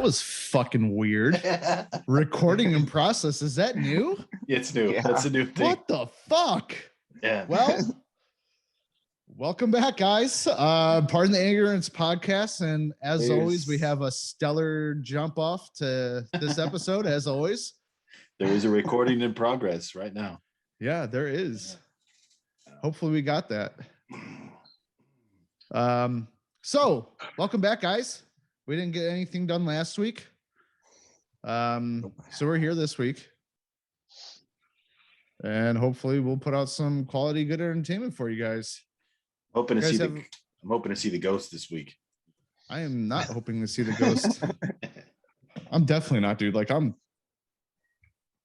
was fucking weird. Recording in process. Is that new? It's new. Yeah. That's a new thing. What the fuck? Yeah. Well, welcome back, guys. Pardon the Ignorance podcast. And as always, we have a stellar jump off to this episode, as always. There is a recording in progress right now. Yeah, there is. Hopefully we got that. So welcome back, guys. We didn't get anything done last week. So we're here this week. And hopefully we'll put out some quality, good entertainment for you guys. I'm hoping to see the ghost this week. I am not hoping to see the ghost. I'm definitely not, dude.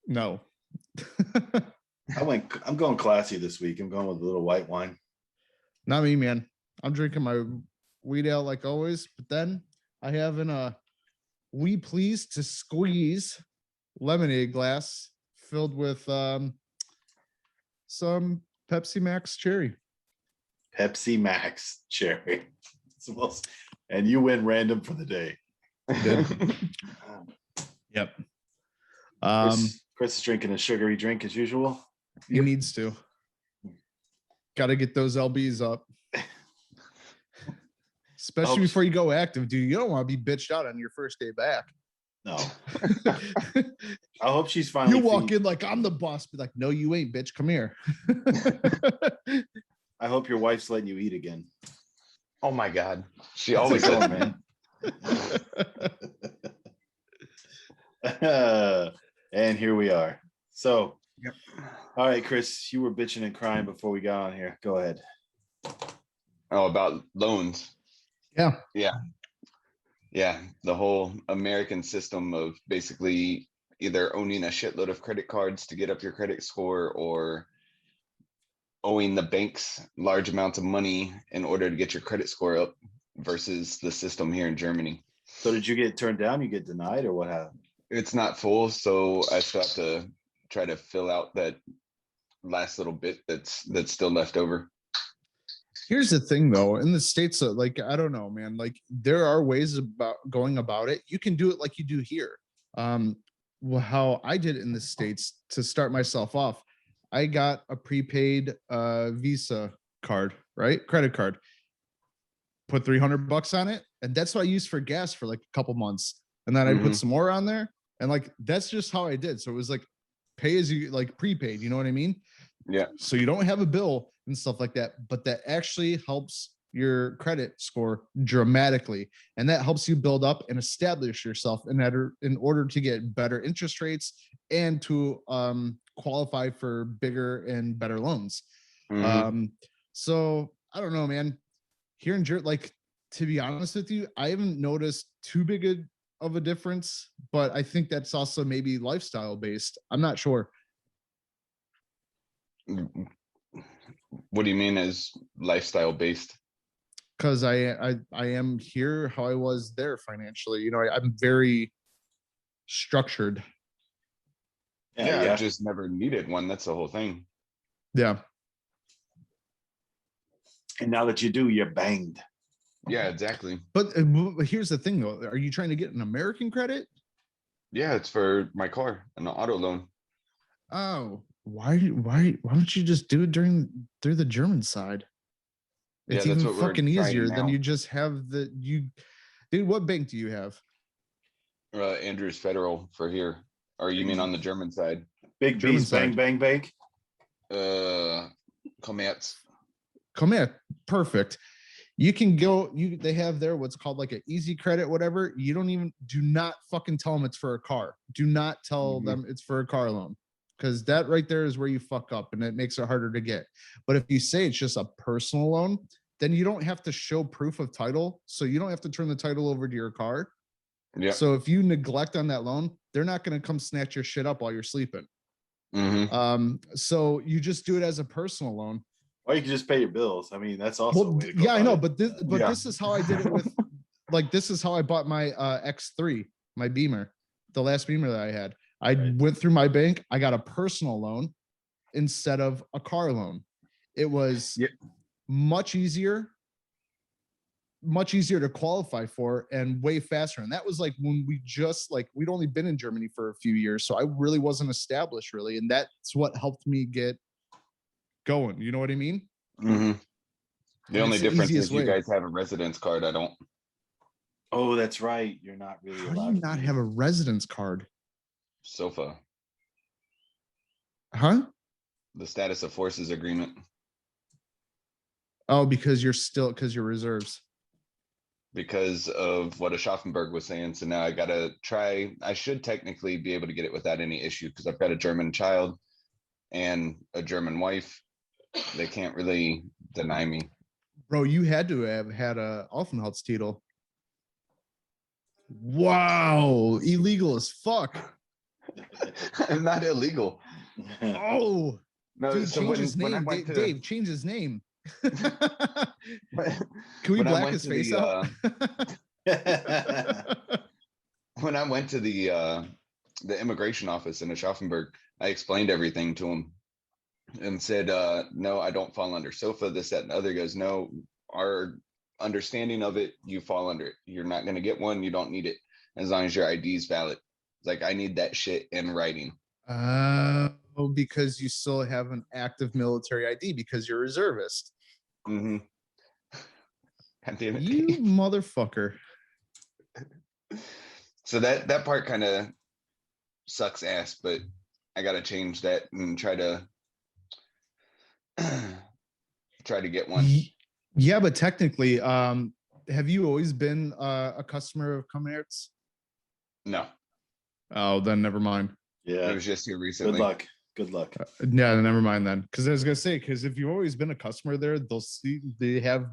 No. I'm going classy this week. I'm going with a little white wine. Not me, man. I'm drinking my wheat ale like always, but then I have in a We Please to Squeeze lemonade glass filled with some Pepsi Max cherry. Pepsi Max cherry. And you win random for the day. Yep. Chris is drinking a sugary drink as usual. He needs to. Got to get those LBs up. Especially before you go active, dude. You don't want to be bitched out on your first day back. No. I hope she's finally. You walk in like I'm the boss. Be like, no, you ain't, bitch. Come here. I hope your wife's letting you eat again. Oh my God. She always does, man. And here we are. So, yep. All right, Chris, you were bitching and crying before we got on here. Go ahead. Oh, about loans. Yeah. The whole American system of basically either owning a shitload of credit cards to get up your credit score or owing the banks large amounts of money in order to get your credit score up versus the system here in Germany. So did you get turned down? You get denied or what happened? It's not full, so I still have to try to fill out that last little bit that's still left over. Here's the thing, though. In the States, I don't know, man. There are ways about going about it. You can do it like you do here. How I did it in the States to start myself off, I got a prepaid Visa card, right? Credit card. Put $300 on it, and that's what I used for gas for a couple months. And then I put some more on there, and that's just how I did. So it was pay as you prepaid. You know what I mean? Yeah. So you don't have a bill and stuff like that, but that actually helps your credit score dramatically. And that helps you build up and establish yourself in order to get better interest rates and to qualify for bigger and better loans. So I don't know, man. Here in Germany, to be honest with you, I haven't noticed too big of a difference, but I think that's also maybe lifestyle based. I'm not sure. What do you mean as lifestyle based? Because I am here how I was there financially. I'm very structured. Yeah, I just never needed one. That's the whole thing. Yeah. And now that you do, you're banged. Yeah, exactly. But here's the thing, though. Are you trying to get an American credit? Yeah, it's for my car, an auto loan. Oh, why don't you just do it through the German side? It's even fucking easier than you just have dude, what bank do you have? Andrews Federal for here. Or you mean on the German side? Big B's bang bank. Commerz. Perfect. You can go, they have there what's called an easy credit, whatever. Do not fucking tell them it's for a car. Do not tell them it's for a car loan, because that right there is where you fuck up and it makes it harder to get. But if you say it's just a personal loan, then you don't have to show proof of title. So you don't have to turn the title over to your car. Yeah. So if you neglect on that loan, they're not going to come snatch your shit up while you're sleeping. So you just do it as a personal loan. Or you can just pay your bills. I mean, that's also a way to go. Yeah, I know, but this is how I did it with this is how I bought my X3, my Beamer, the last Beamer that I had. I went through my bank, I got a personal loan instead of a car loan. It was much easier, much easier to qualify for and way faster. And that was like when we'd only been in Germany for a few years. So I really wasn't established really. And that's what helped me get going. You know what I mean? The And only it's the difference easiest is you way. guys have a residence card. I don't. Oh, that's right. You're not really How do allowed you to not do have that. a residence card? SOFA, Huh? the status of forces agreement, Oh, because you're reserves. because of what Aschaffenburg was saying. So now I gotta try. I should technically be able to get it without any issue because I've got a German child and a German wife. They can't really deny me. Bro, you had to have had a Aufenthaltstitel. Wow, illegal as fuck. I'm not illegal. Oh, No, dude, so change his when I name. went to Dave, change his name. Can we when I black went his to face the out? when I went to the immigration office in Aschaffenburg, I explained everything to him and said, no, I don't fall under SOFA, this, that, and the other. He goes, no, our understanding of it, you fall under it. You're not going to get one. You don't need it as long as your ID is valid. Like, I need that shit in writing. Oh, because you still have an active military ID because you're a reservist. God damn it. You motherfucker. So that part kind of sucks ass, but I got to change that and try to get one. Yeah, but technically, have you always been a customer of Coommunities? No, Oh, then never mind. it Yeah. was just here recently. Good luck. Good luck. Yeah, never mind then. Because I was gonna say, because if you've always been a customer there, they'll see they have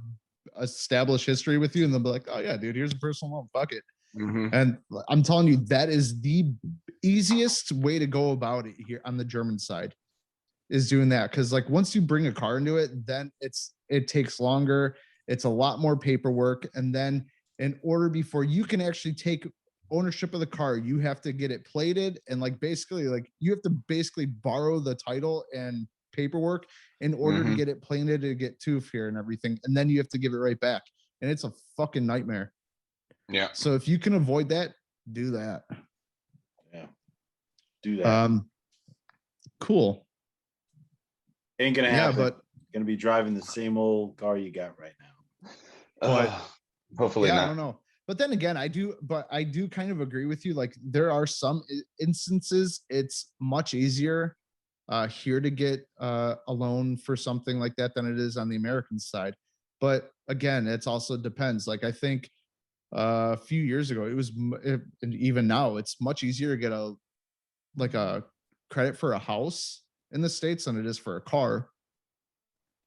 established history with you, and they'll be like, "Oh yeah, dude, here's a personal loan. Fuck it." And I'm telling you, that is the easiest way to go about it here on the German side, is doing that. Because like once you bring a car into it, then it takes longer. It's a lot more paperwork, and then in order before you can actually take ownership of the car, you have to get it plated, and like basically like you have to basically borrow the title and paperwork in order to get it plated to get TÜV here and everything, and then you have to give it right back, and it's a fucking nightmare. Yeah. So if you can avoid that, do that. Yeah. Do that. Cool. Ain't gonna Yeah, happen. but Gonna be driving the same old car you got right now. But hopefully yeah, not. I don't know. But then again, I do kind of agree with you. Like there are some instances it's much easier here to get a loan for something like that than it is on the American side. But again, it's also depends. Like I think a few years ago, and even now, it's much easier to get a credit for a house in the States than it is for a car.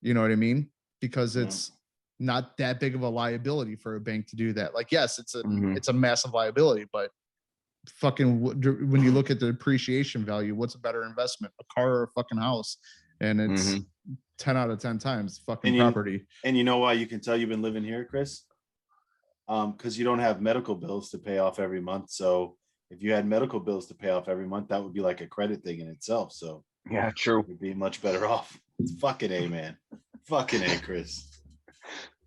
You know what I mean? Because it's not that big of a liability for a bank to do that. Like, yes, it's a massive liability, but fucking when you look at the depreciation value, what's a better investment, a car or a fucking house? And it's 10 out of 10 times fucking property. And you know why you can tell you've been living here, Chris? Because you don't have medical bills to pay off every month. So if you had medical bills to pay off every month, that would be like a credit thing in itself. So yeah, true. you'd be much better off. It's fucking A, man. Fucking A, Chris.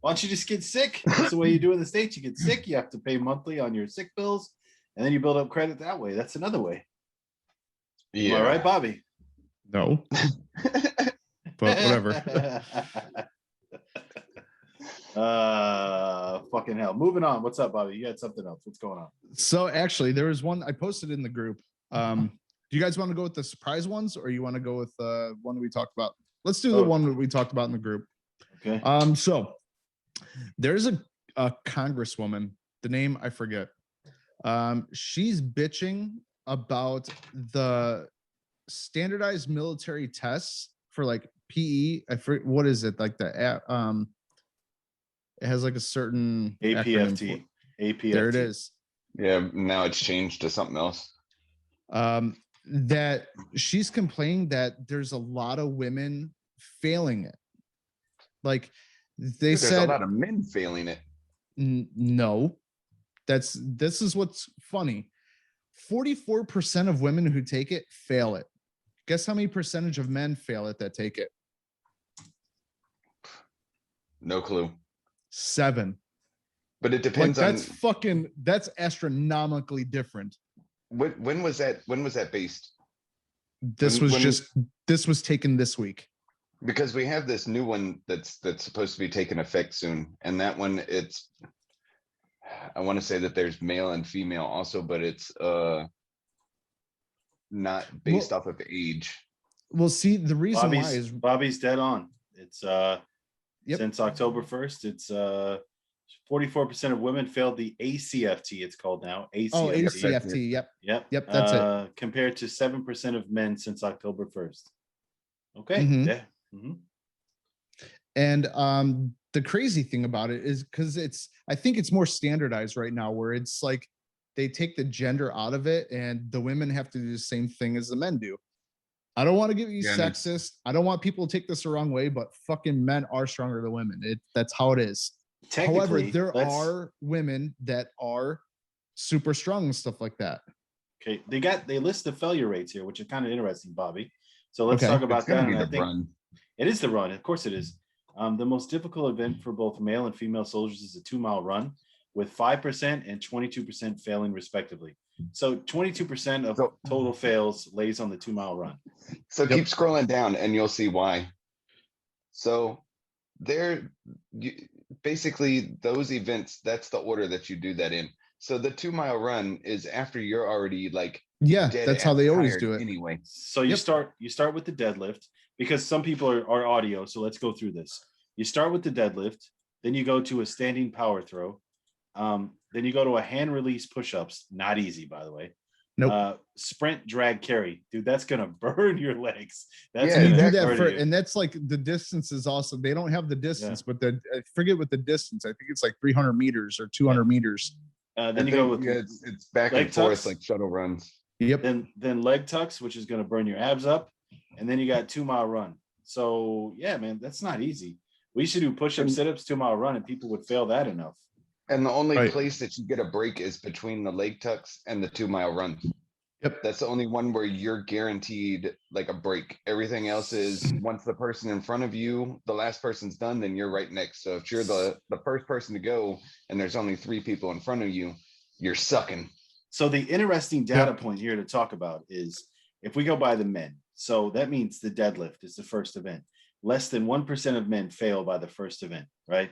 Why don't you just get sick? That's the way you do in the States. You get sick, you have to pay monthly on your sick bills, and then you build up credit that way. That's another way. Yeah. Am I right, Bobby? No. But whatever. Fucking hell. Moving on. What's up, Bobby? You had something else. What's going on? So actually, there was one I posted in the group. Do you guys want to go with the surprise ones, or you want to go with one that we talked about? Let's do the one that we talked about in the group. Okay. So there's a congresswoman, the name I forget. She's bitching about the standardized military tests for like PE. I forget what is it, like the it has like a certain APFT. APFT. There it is. Yeah, now it's changed to something else. That she's complaining that there's a lot of women failing it. Like they Dude, said, there's a lot of men failing it. No, this is what's funny. 44% of women who take it fail it. Guess how many percentage of men fail it that take it? No clue. 7. But it Like depends on that's astronomically different. when was that? When was that based? This was taken this week. Because we have this new one that's supposed to be taking effect soon, and that one I want to say that there's male and female also, but it's not based off of age. Well, see, the reason why is Bobby's dead on. It's Yep. since October 1st, it's 44% of women failed the ACFT, it's called now. ACFT. Yep. Yep. That's it. Compared to 7% of men since October 1st. Okay. Mhm. Yeah. Mm-hmm. And the crazy thing about it is because I think it's more standardized right now, where it's like they take the gender out of it and the women have to do the same thing as the men do. I don't want to get you sexist. I don't want people to take this the wrong way, but fucking men are stronger than women. That's how it is. However, there are women that are super strong and stuff like that. Okay, they list the failure rates here, which is kind of interesting, Bobby. So let's talk about that. And I think it is the run. Of course, it is. The most difficult event for both male and female soldiers is a 2-mile run, with 5% and 22% failing respectively. So 22% of total fails lays on the 2-mile run. So keep scrolling down and you'll see why. So basically those events, that's the order that you do that in. So the 2-mile run is after you're already like, that's how they always do it anyway. So you start with the deadlift, because some people are audio. So let's go through this. You start with the deadlift, then you go to a standing power throw. Then you go to a hand release push-ups. Not easy, by the way. Nope. Sprint, drag, carry. Dude, that's gonna burn your legs. That's you do that and that's like the distance is also, they don't have the distance, but I forget what the distance. I think it's like 300 meters or 200 meters. Then you go with it's back and forth like shuttle runs. Yep. Then leg tucks, which is gonna burn your abs up, and then you got 2-mile run. So yeah, man, that's not easy. We should do push-up, sit-ups, 2-mile run, and people would fail that enough. And the only place that you get a break is between the leg tucks and the 2-mile run. Yep. That's the only one where you're guaranteed like a break. Everything else is once the person in front of you, the last person's done, then you're right next. So if you're the first person to go and there's only 3 people in front of you, you're sucking. So the interesting data point here to talk about is if we go by the men. So that means the deadlift is the first event. Less than 1% of men fail by the first event, right?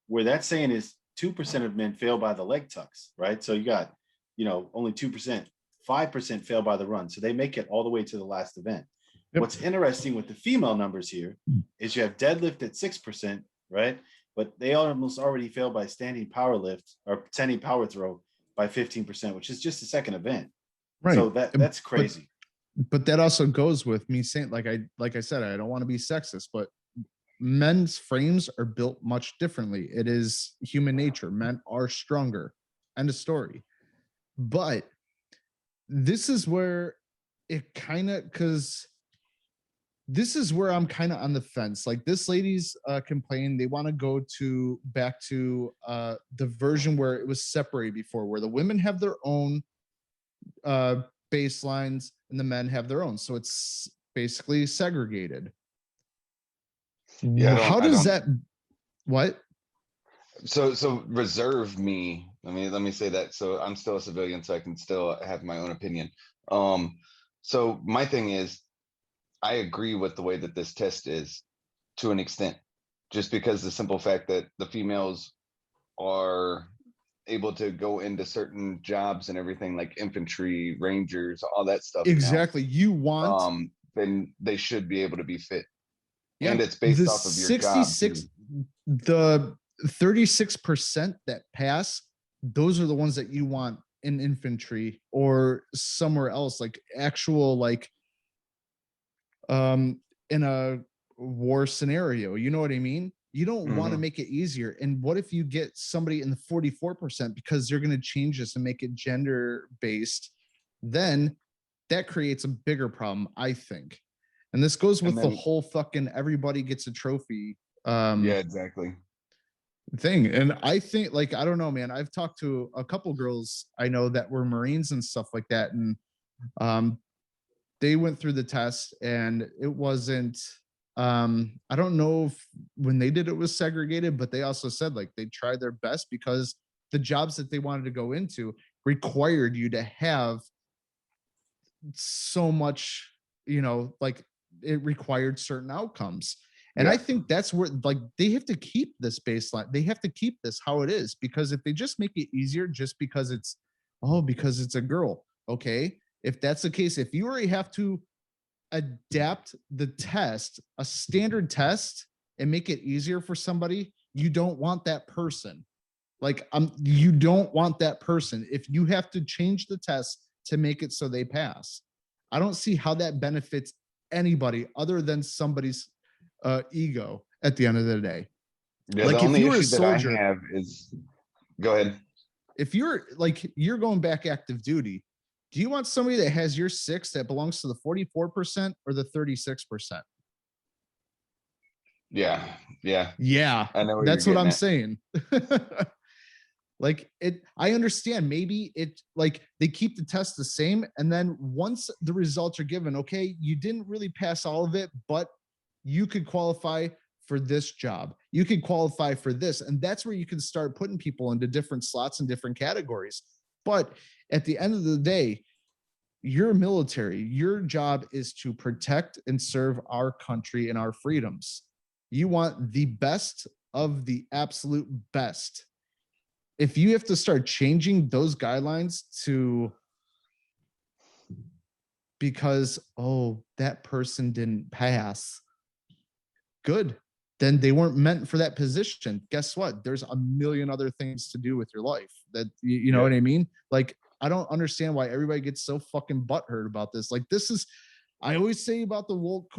Where that's saying is 2% of men fail by the leg tucks, right? So you got, only 2%, 5% fail by the run. So they make it all the way to the last event. Yep. What's interesting with the female numbers here is you have deadlift at 6%, right? But they almost already fail by standing power lift or standing power throw by 15%, which is just the second event. Right. So that's crazy. But that also goes with me saying, like I said, I don't want to be sexist, but men's frames are built much differently. It is human nature. Men are stronger. End of story. But this is where it kind of, because this is where I'm kind of on the fence. Like this lady's complaining they want to go back to the version where it was separated before, where the women have their own baselines and the men have their own. So it's basically segregated. Yeah. How does that? What? So reserve me. Let me say that. So I'm still a civilian, so I can still have my own opinion. So my thing is, I agree with the way that this test is to an extent, just because the simple fact that the females are able to go into certain jobs and everything like infantry, rangers, all that stuff. Exactly. Now, you want then they should be able to be fit. Yeah, and it's based off of your 66, job. The 36% that pass, those are the ones that you want in infantry or somewhere else, like actual, like in a war scenario. You know what I mean? You don't want to make it easier. And what if you get somebody in the 44% because they're going to change this and make it gender based? Then that creates a bigger problem, I think. And this goes with the whole fucking everybody gets a trophy yeah, exactly thing. And I think, like, I don't know, man, I've talked to a couple girls I know that were Marines and stuff like that, and they went through the test and it wasn't I don't know if when they did it was segregated, but they also said like they tried their best because the jobs that they wanted to go into required you to have so much, like it required certain outcomes. And I think that's where like they have to keep this baseline. They have to keep this how it is, because if they just make it easier just because because it's a girl. Okay. If that's the case, if you already have to adapt the test, a standard test, and make it easier for somebody, you don't want that person. Like you don't want that person. If you have to change the test to make it so they pass, I don't see how that benefits anybody other than somebody's ego at the end of the day. Yeah, Like the if only you were a issue that I soldier, have is, go ahead. if you're going back active duty, do you want somebody that has your 6 that belongs to the 44% or the 36%? Yeah, yeah, Yeah, I know where you're that's what getting I'm at. saying. Like it, I understand maybe it like they keep the test the same, and then once the results are given, okay, you didn't really pass all of it, but you could qualify for this job, you could qualify for this, and that's where you can start putting people into different slots and different categories. But at the end of the day, you're military, your job is to protect and serve our country and our freedoms. You want the best of the absolute best. If you have to start changing those guidelines to because that person didn't pass, good, then they weren't meant for that position. Guess what, there's a million other things to do with your life that you know what I mean. Like I don't understand why everybody gets so fucking butthurt about this. Like this is, I always say about the woke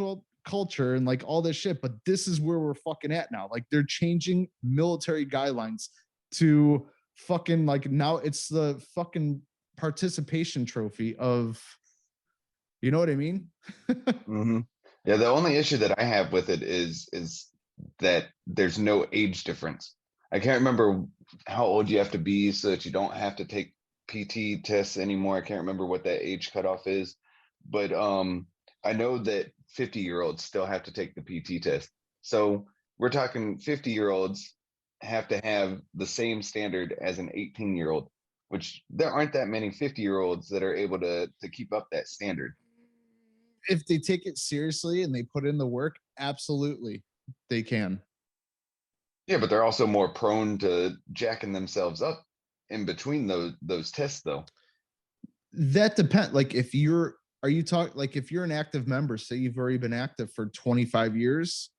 culture and like all this shit, but this is where we're fucking at now. Like they're changing military guidelines to fucking like now it's the fucking participation trophy of, you know what I mean? Mm-hmm. Yeah, the only issue that I have with it is that there's no age difference. I can't remember how old you have to be so that you don't have to take PT tests anymore. I can't remember what that age cutoff is, but I know that 50-year-olds still have to take the PT test. So we're talking 50-year-olds have to have the same standard as an 18-year-old, which there aren't that many 50-year-olds that are able to keep up that standard. If they take it seriously and they put in the work, absolutely they can. Yeah, but they're also more prone to jacking themselves up in between those tests, though. That depends. Like if you're, are you talking like if you're an active member, say you've already been active for 25 years,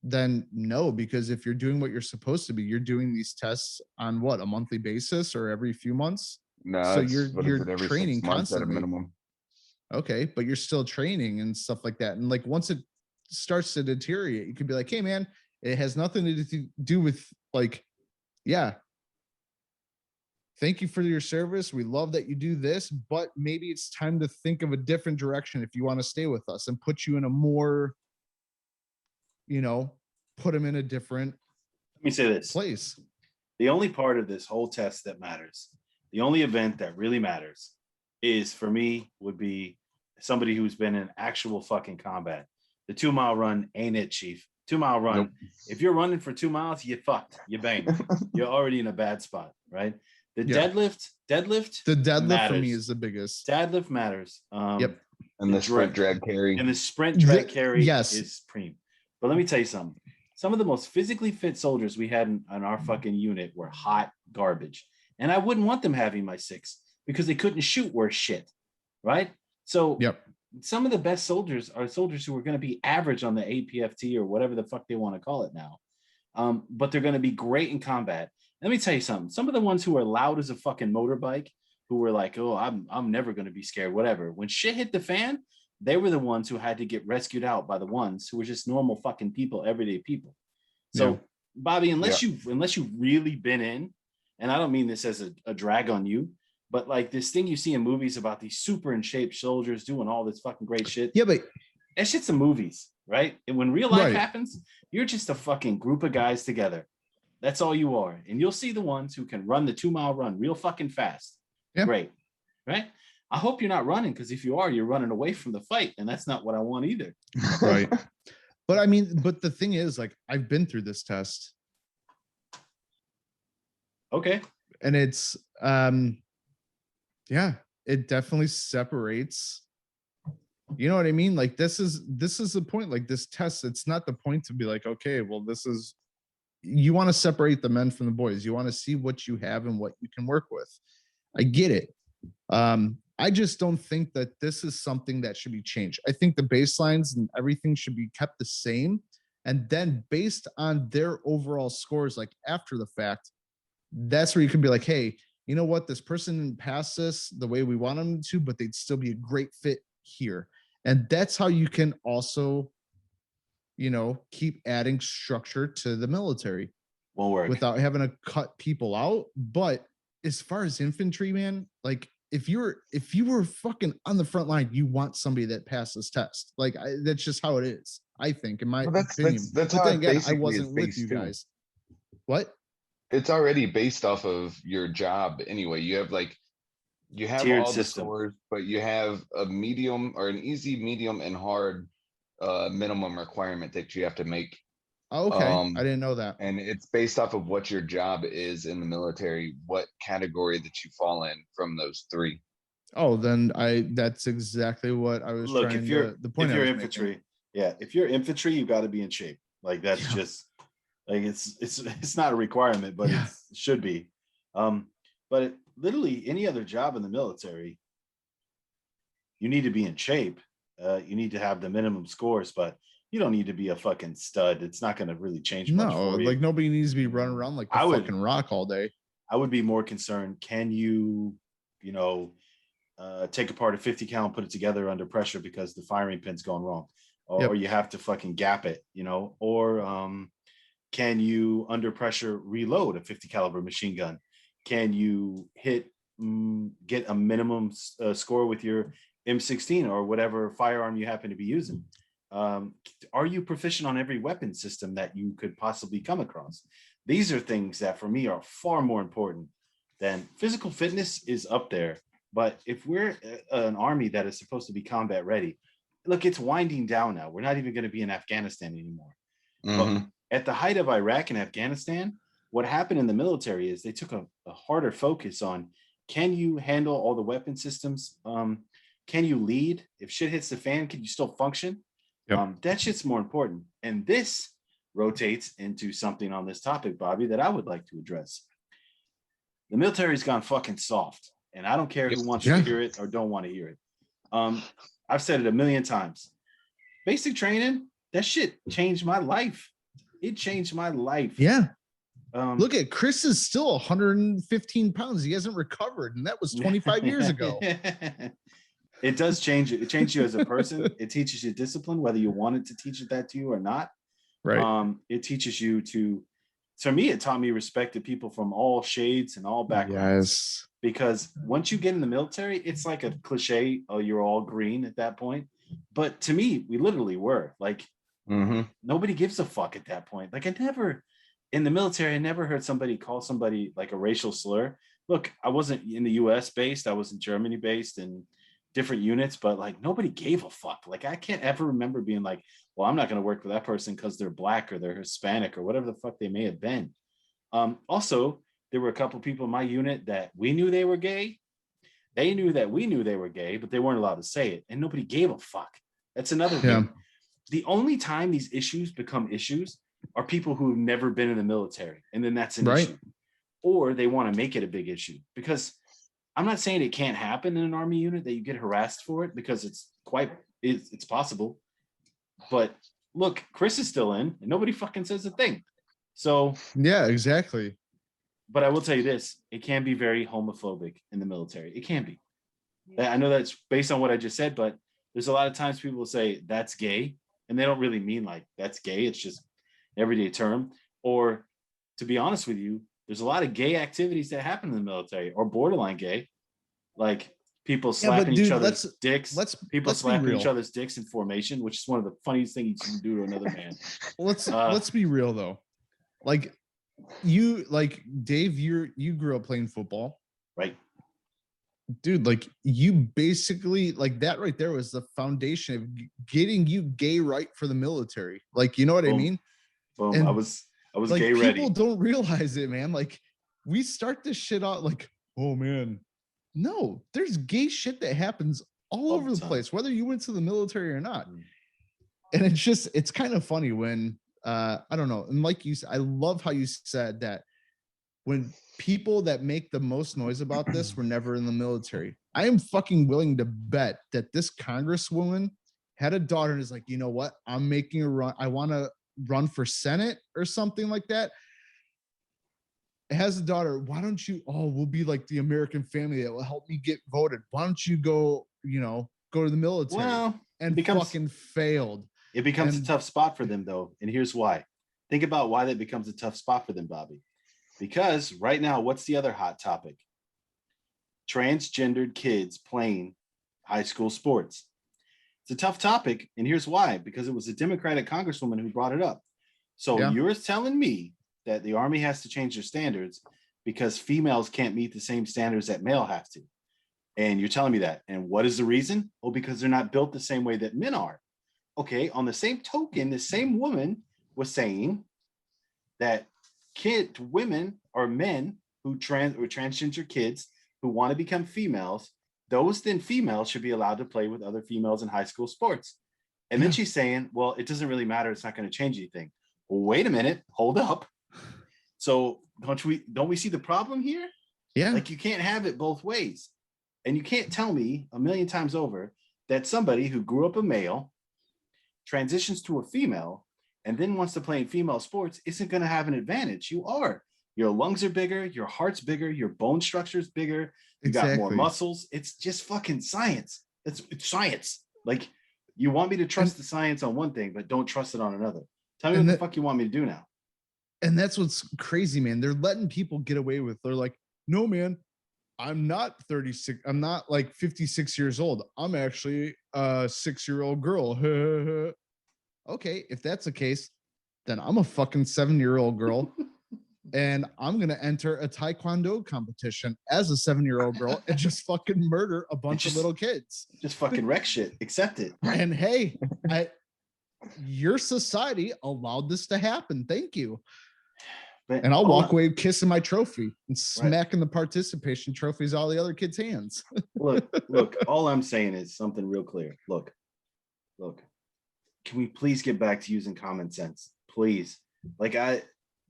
then no, because if you're doing what you're supposed to be, you're doing these tests on what, a monthly basis or every few months. No, So it's what is it, you're every 6 training months at a constantly. minimum. Okay, but you're still training and stuff like that. And like once it starts to deteriorate, you could be like, hey man, it has nothing to do with like, yeah, thank you for your service. We love that you do this, but maybe it's time to think of a different direction if you want to stay with us and put you in a more, put them in a different Let me say this. place. The only part of this whole test that matters, the only event that really matters is for me would be somebody who's been in actual fucking combat. The 2 mile run ain't it, Chief. 2 mile run. Nope. If you're running for 2 miles, you're fucked. You're banged. You're already in a bad spot, right? The deadlift. The deadlift matters. For me is the biggest. Deadlift matters. Yep. And the sprint drag carry. And the sprint drag carry is supreme. But let me tell you something. Some of the most physically fit soldiers we had in our fucking unit were hot garbage. And I wouldn't want them having my 6 because they couldn't shoot worth shit, right? So some of the best soldiers are soldiers who are going to be average on the APFT or whatever the fuck they want to call it now. But they're going to be great in combat. Let me tell you something. Some of the ones who are loud as a fucking motorbike, who were like, oh, I'm never going to be scared, whatever. When shit hit the fan, they were the ones who had to get rescued out by the ones who were just normal fucking people, everyday people. So, Bobby, unless you've really been in, and I don't mean this as a drag on you, but like this thing you see in movies about these super in shape soldiers doing all this fucking great shit. Yeah, but that shit's in movies, right? And when real life happens, you're just a fucking group of guys together. That's all you are. And you'll see the ones who can run the 2 mile run real fucking fast. Yeah. Great. Right? I hope you're not running, because if you are, you're running away from the fight. And that's not what I want either. Right. But I mean, but the thing is, like, I've been through this test, Okay. and it's yeah, it definitely separates. You know what I mean? Like, this is the point. Like, this test, it's not the point to be like, okay, well, this is, you want to separate the men from the boys. You want to see what you have and what you can work with. I get it. I just don't think that this is something that should be changed. I think the baselines and everything should be kept the same. And then based on their overall scores, like after the fact, that's where you can be like, hey, you know what? This person didn't pass this the way we want them to, but they'd still be a great fit here. And that's how you can also, you know, keep adding structure to the military Won't work. without having to cut people out. But as far as infantry, man, like if you were fucking on the front line, you want somebody that passed this test. Like that's just how it is. I think, in my Well, that's opinion. that's But how then it again, I basically is wasn't with based you too. guys. What? It's already based off of your job anyway. You have like Tiered all the system. scores, but you have a medium or an easy, medium, and hard minimum requirement that you have to make. Oh, okay, I didn't know that. And it's based off of what your job is in the military, what category that you fall in from those three. Oh, then that's exactly what I was Look, trying if you're to, the point if I you're was infantry, making. yeah, if you're infantry, you got to be in shape. Like that's Yeah. just like it's not a requirement, but Yeah. it should be. But literally any other job in the military, you need to be in shape. You need to have the minimum scores, but you don't need to be a fucking stud. It's not going to really change much No, for you. like nobody needs to be running around like the fucking Rock all day. I would be more concerned. Can you, you know, take apart a 50 cal and put it together under pressure because the firing pin's going wrong, or you have to fucking gap it, you know, or can you under pressure reload a 50 caliber machine gun? Can you get a minimum score with your M16 or whatever firearm you happen to be using? Are you proficient on every weapon system that you could possibly come across? These are things that for me are far more important than physical fitness is up there. But if we're an army that is supposed to be combat ready, look, it's winding down now. We're not even going to be in Afghanistan anymore. But at the height of Iraq and Afghanistan, what happened in the military is they took a harder focus on, can you handle all the weapon systems? Can you lead? If shit hits the fan, can you still function? Yep. That shit's more important. And this rotates into something on this topic, Bobby, that I would like to address. The military's gone fucking soft, and I don't care who wants to hear it or don't want to hear it. I've said it a million times. Basic training, that shit changed my life. It changed my life. Yeah. Look at Chris is still 115 pounds. He hasn't recovered, and that was 25 years ago. It does change you. It changes you as a person. It teaches you discipline, whether you wanted to teach it that to you or not. Right. It teaches you to me, it taught me respect to people from all shades and all backgrounds. Yes. Because once you get in the military, it's like a cliche, oh, you're all green at that point. But to me, we literally were. Like, nobody gives a fuck at that point. Like, in the military, I never heard somebody call somebody like a racial slur. Look, I wasn't in the US based, I was in Germany based and different units, but like nobody gave a fuck. Like, I can't ever remember being like, well, I'm not going to work with that person because they're black or they're Hispanic or whatever the fuck they may have been. Also, there were a couple of people in my unit that we knew they were gay. They knew that we knew they were gay, but they weren't allowed to say it, and nobody gave a fuck. That's another thing. The only time these issues become issues are people who have never been in the military, and then that's an issue. Or they want to make it a big issue. Because I'm not saying it can't happen in an army unit that you get harassed for it, because it's possible. But look, Chris is still in, and nobody fucking says a thing. So yeah, exactly. But I will tell you this, it can be very homophobic in the military. It can be. I know that's based on what I just said, but there's a lot of times people will say that's gay, and they don't really mean like that's gay. It's just everyday term. Or to be honest with you, there's a lot of gay activities that happen in the military, or borderline gay, like people slapping each other's dicks. People slapping each other's dicks in formation, which is one of the funniest things you can do to another man. Let's be real though. Like Dave, you grew up playing football, right? dude, like you basically like that right there was the foundation of getting you gay right for the military. Like, you know what I Boom, mean? boom. I And was like gay people ready. don't realize it, man. Like we start this shit out like, oh man, no, there's gay shit that happens all All over the the time. place, whether you went to the military or not. Mm. And it's kind of funny when I don't know. And like you said, I love how you said that when people that make the most noise about this were never in the military. I am fucking willing to bet that this congresswoman had a daughter and is like, you know what? I'm making a run. I want to run for Senate or something like that. Has a daughter. Why don't you? Oh, we'll be like the American family that will help me get voted. Why don't you go, go to the military? Well, And becomes fucking failed. it becomes a And tough spot for them though, and here's why. Think about why that becomes a tough spot for them, Bobby. Because right now, what's the other hot topic? Transgendered kids playing high school sports. It's a tough topic, and here's why. Because it was a Democratic congresswoman who brought it up. So Yeah. you're telling me that the Army has to change their standards because females can't meet the same standards that male have to. And you're telling me that. And what is the reason? Oh, because they're not built the same way that men are. Okay, on the same token, the same woman was saying that women or men who transgender kids who want to become females, those then females should be allowed to play with other females in high school sports. And then she's saying, well, it doesn't really matter. It's not going to change anything. Well, wait a minute, hold up. So don't we see the problem here? Yeah. Like you can't have it both ways. And you can't tell me a million times over that somebody who grew up a male transitions to a female and then wants to play in female sports isn't going to have an advantage. You are. Your lungs are bigger, your heart's bigger, your bone structure is bigger, you got more muscles. It's just fucking science. It's science. Like you want me to trust the science on one thing, but don't trust it on another. Tell me what the fuck you want me to do now. And that's what's crazy, man. They're letting people get away with. They're like, no, man, I'm not 36. I'm not like 56 years old. I'm actually a 6-year-old girl. Okay, if that's the case, then I'm a fucking 7-year-old girl. And I'm going to enter a taekwondo competition as a 7-year-old girl and just fucking murder a bunch of little kids. Just fucking wreck shit. Accept it. And hey, your society allowed this to happen. Thank you. And I'll walk away kissing my trophy and smacking the participation trophies out of the other kids' hands. look, all I'm saying is something real clear. Look, can we please get back to using common sense? Please. Like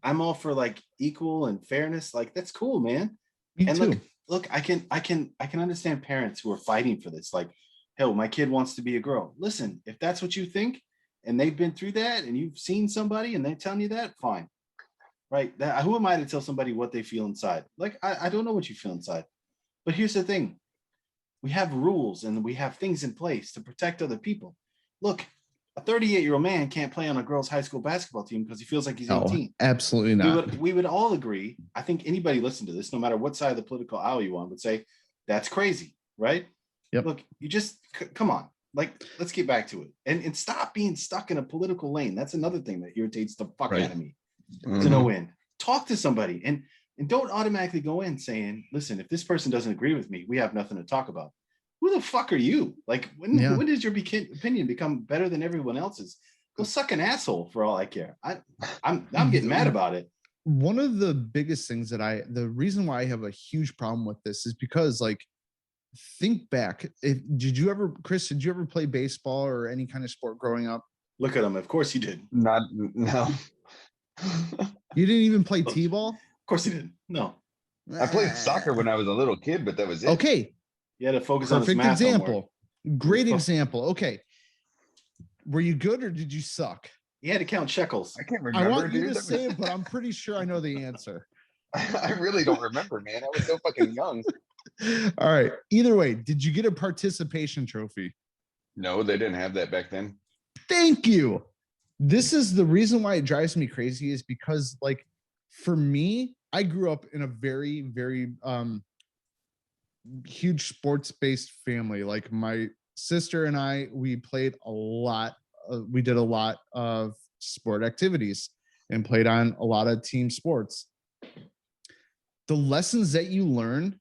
I'm all for like equal and fairness. Like that's cool, man. Me too. Look, I can understand parents who are fighting for this. Like, hell, my kid wants to be a girl. Listen, if that's what you think and they've been through that and you've seen somebody and they're telling you that, fine. Right. Who am I to tell somebody what they feel inside? Like, I don't know what you feel inside. But here's the thing. We have rules and we have things in place to protect other people. Look, a 38-year-old man can't play on a girls' high school basketball team because he feels like he's 18. Absolutely not. We would all agree. I think anybody listening to this, no matter what side of the political aisle you on, would say, that's crazy, right? Yep. Look, you just, come on. Like, let's get back to it. And stop being stuck in a political lane. That's another thing that irritates the fuck out of me. To no end. Talk to somebody and don't automatically go in saying, listen, if this person doesn't agree with me, we have nothing to talk about. Who the fuck are you? Like when does your opinion become better than everyone else's? Go suck an asshole for all I care. I'm getting mad about it. One of the biggest things the reason why I have a huge problem with this is because like, think back. Chris, did you ever play baseball or any kind of sport growing up? Look at him. Of course you did. No. You didn't even play t-ball? Of course you didn't. No. I played soccer when I was a little kid, but that was it. Okay. You had to focus on perfect math example. homework. Great example. Okay. Were you good or did you suck? You had to count shekels. I can't remember. I want you to say it, but I'm pretty sure I know the answer. I really don't remember, man. I was so fucking young. All right. Either way, did you get a participation trophy? No, they didn't have that back then. Thank you. This is the reason why it drives me crazy is because like for me, I grew up in a very, very huge sports-based family. Like my sister and I, we played a lot. We did a lot of sport activities and played on a lot of team sports. The lessons that you learn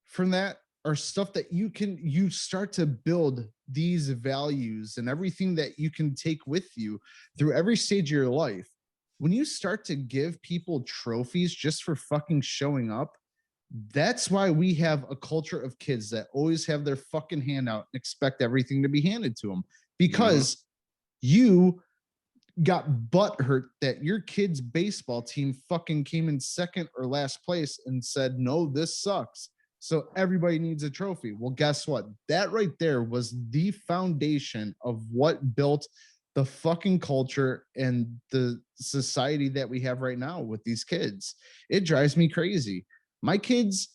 from that are stuff that you start to build these values and everything that you can take with you through every stage of your life. When you start to give people trophies just for fucking showing up, that's why we have a culture of kids that always have their fucking hand out and expect everything to be handed to them because you got butt hurt that your kid's baseball team fucking came in second or last place and said, no, this sucks. So everybody needs a trophy. Well, guess what? That right there was the foundation of what built the fucking culture and the society that we have right now with these kids. It drives me crazy. My kids,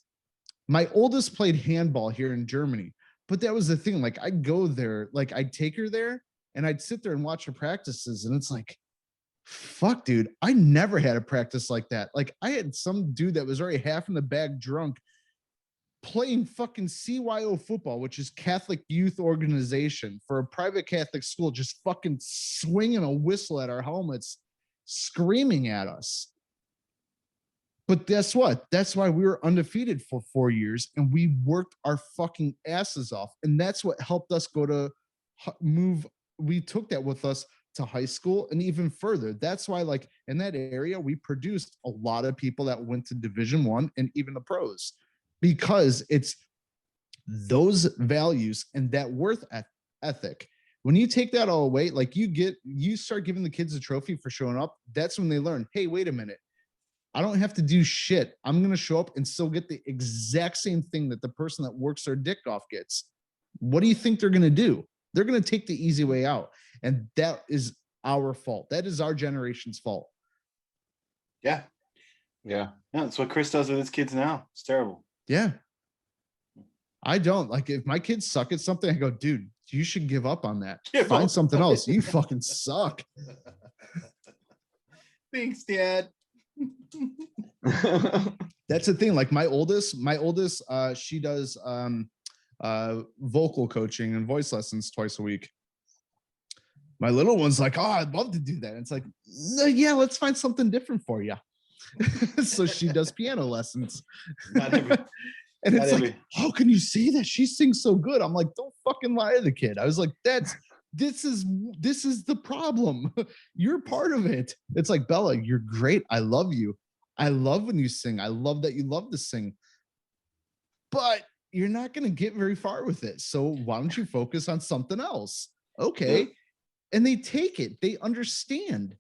my oldest played handball here in Germany, but that was the thing. Like I'd go there, like I'd take her there and I'd sit there and watch her practices. And it's like, fuck, dude, I never had a practice like that. Like I had some dude that was already half in the bag drunk playing fucking CYO football, which is Catholic Youth Organization for a private Catholic school, just fucking swinging a whistle at our helmets, screaming at us. But guess what? That's why we were undefeated for 4 years and we worked our fucking asses off. And that's what helped us go to move. We took that with us to high school and even further. That's why, like in that area, we produced a lot of people that went to Division I and even the pros, because it's those values and that worth ethic. When you take that all away, like you start giving the kids a trophy for showing up. That's when they learn, hey, wait a minute. I don't have to do shit. I'm going to show up and still get the exact same thing that the person that works their dick off gets. What do you think they're going to do? They're going to take the easy way out. And that is our fault. That is our generation's fault. Yeah. Yeah. That's what Chris does with his kids now. It's terrible. Yeah. I don't. Like if my kids suck at something, I go, dude, you should give up on that. Find something else. You fucking suck. Thanks, Dad. That's the thing. Like my oldest, she does vocal coaching and voice lessons twice a week. My little one's like, oh, I'd love to do that. And it's like, yeah, let's find something different for you. So she does piano lessons. And it's like, how can you say that? She sings so good. I'm like, don't fucking lie to the kid. I was like, this is the problem. You're part of it. It's like, Bella, you're great. I love you. I love when you sing. I love that you love to sing. But you're not going to get very far with it. So why don't you focus on something else? Okay. And they take it. They understand.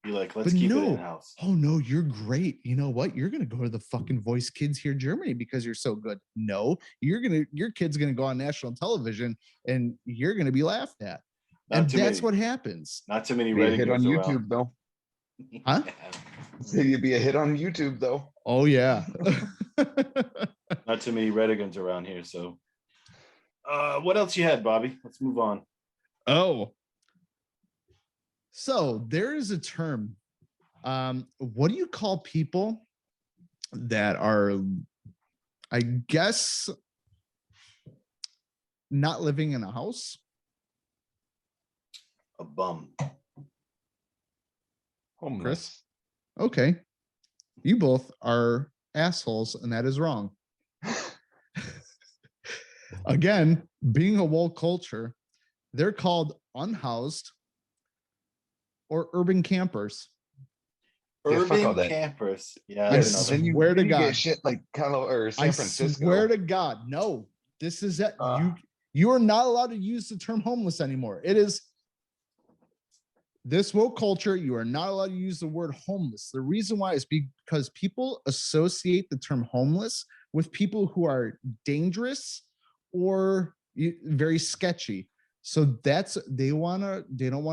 You're like, let's keep it in-house. Oh, no, you're great. You know what? You're going to go to the fucking Voice Kids here in Germany because you're so good. No, your kid's going to go on national television and you're going to be laughed at. And that's what happens. Not too many Reddit hit on around. YouTube, though. Huh? So you'd be a hit on YouTube, though. Oh, yeah. Not too many Redigans around here. So what else you had, Bobby? Let's move on. Oh. So there is a term. What do you call people that are, I guess, not living in a house? A bum. Homeless. Chris? Okay. You both are assholes, and that is wrong. Again, being a woke culture, they're called unhoused or urban campers. Urban campers. Yeah. I swear to God. Get shit like or San Francisco. I swear to God. No, this is it. You are not allowed to use the term homeless anymore. It is this woke culture. You are not allowed to use the word homeless. The reason why is because people associate the term homeless with people who are dangerous or very sketchy. So they don't want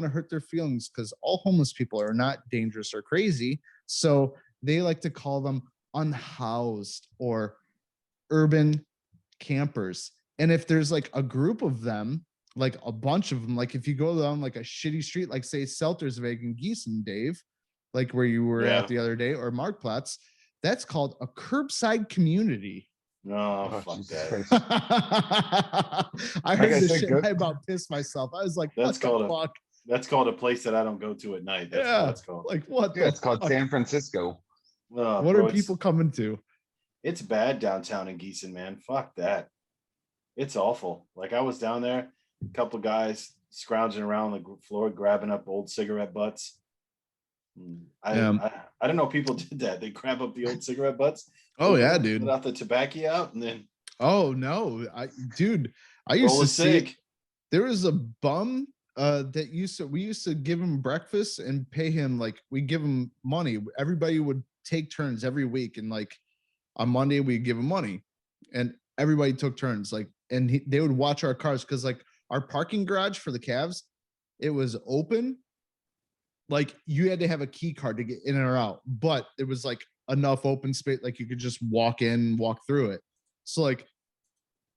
to hurt their feelings because all homeless people are not dangerous or crazy. So they like to call them unhoused or urban campers. And if there's like a group of them, like a bunch of them, like if you go down like a shitty street, like say Seltersweg in Gießen, Dave, like where you were at the other day, or Marktplatz, that's called a curbside community. No, fuck that. I heard this shit. I about pissed myself. I was like, "What the fuck?" That's called a place that I don't go to at night. That's what it's called. Like what? Yeah, it's called San Francisco. What are people coming to? It's bad downtown in Gießen, man. Fuck that. It's awful. Like I was down there, a couple guys scrounging around the floor, grabbing up old cigarette butts. I don't know people did that. They grab up the old cigarette butts. Oh yeah, dude. Let out the tobacco out and then Oh no, I used roll to a see cig. there was a bum that we used to give him breakfast and pay him, like we give him money. Everybody would take turns every week, and like on Monday we give him money, and everybody took turns, like, and they would watch our cars because like our parking garage for the Cavs, it was open. Like you had to have a key card to get in or out, but it was like enough open space, like you could just walk in, walk through it. So like,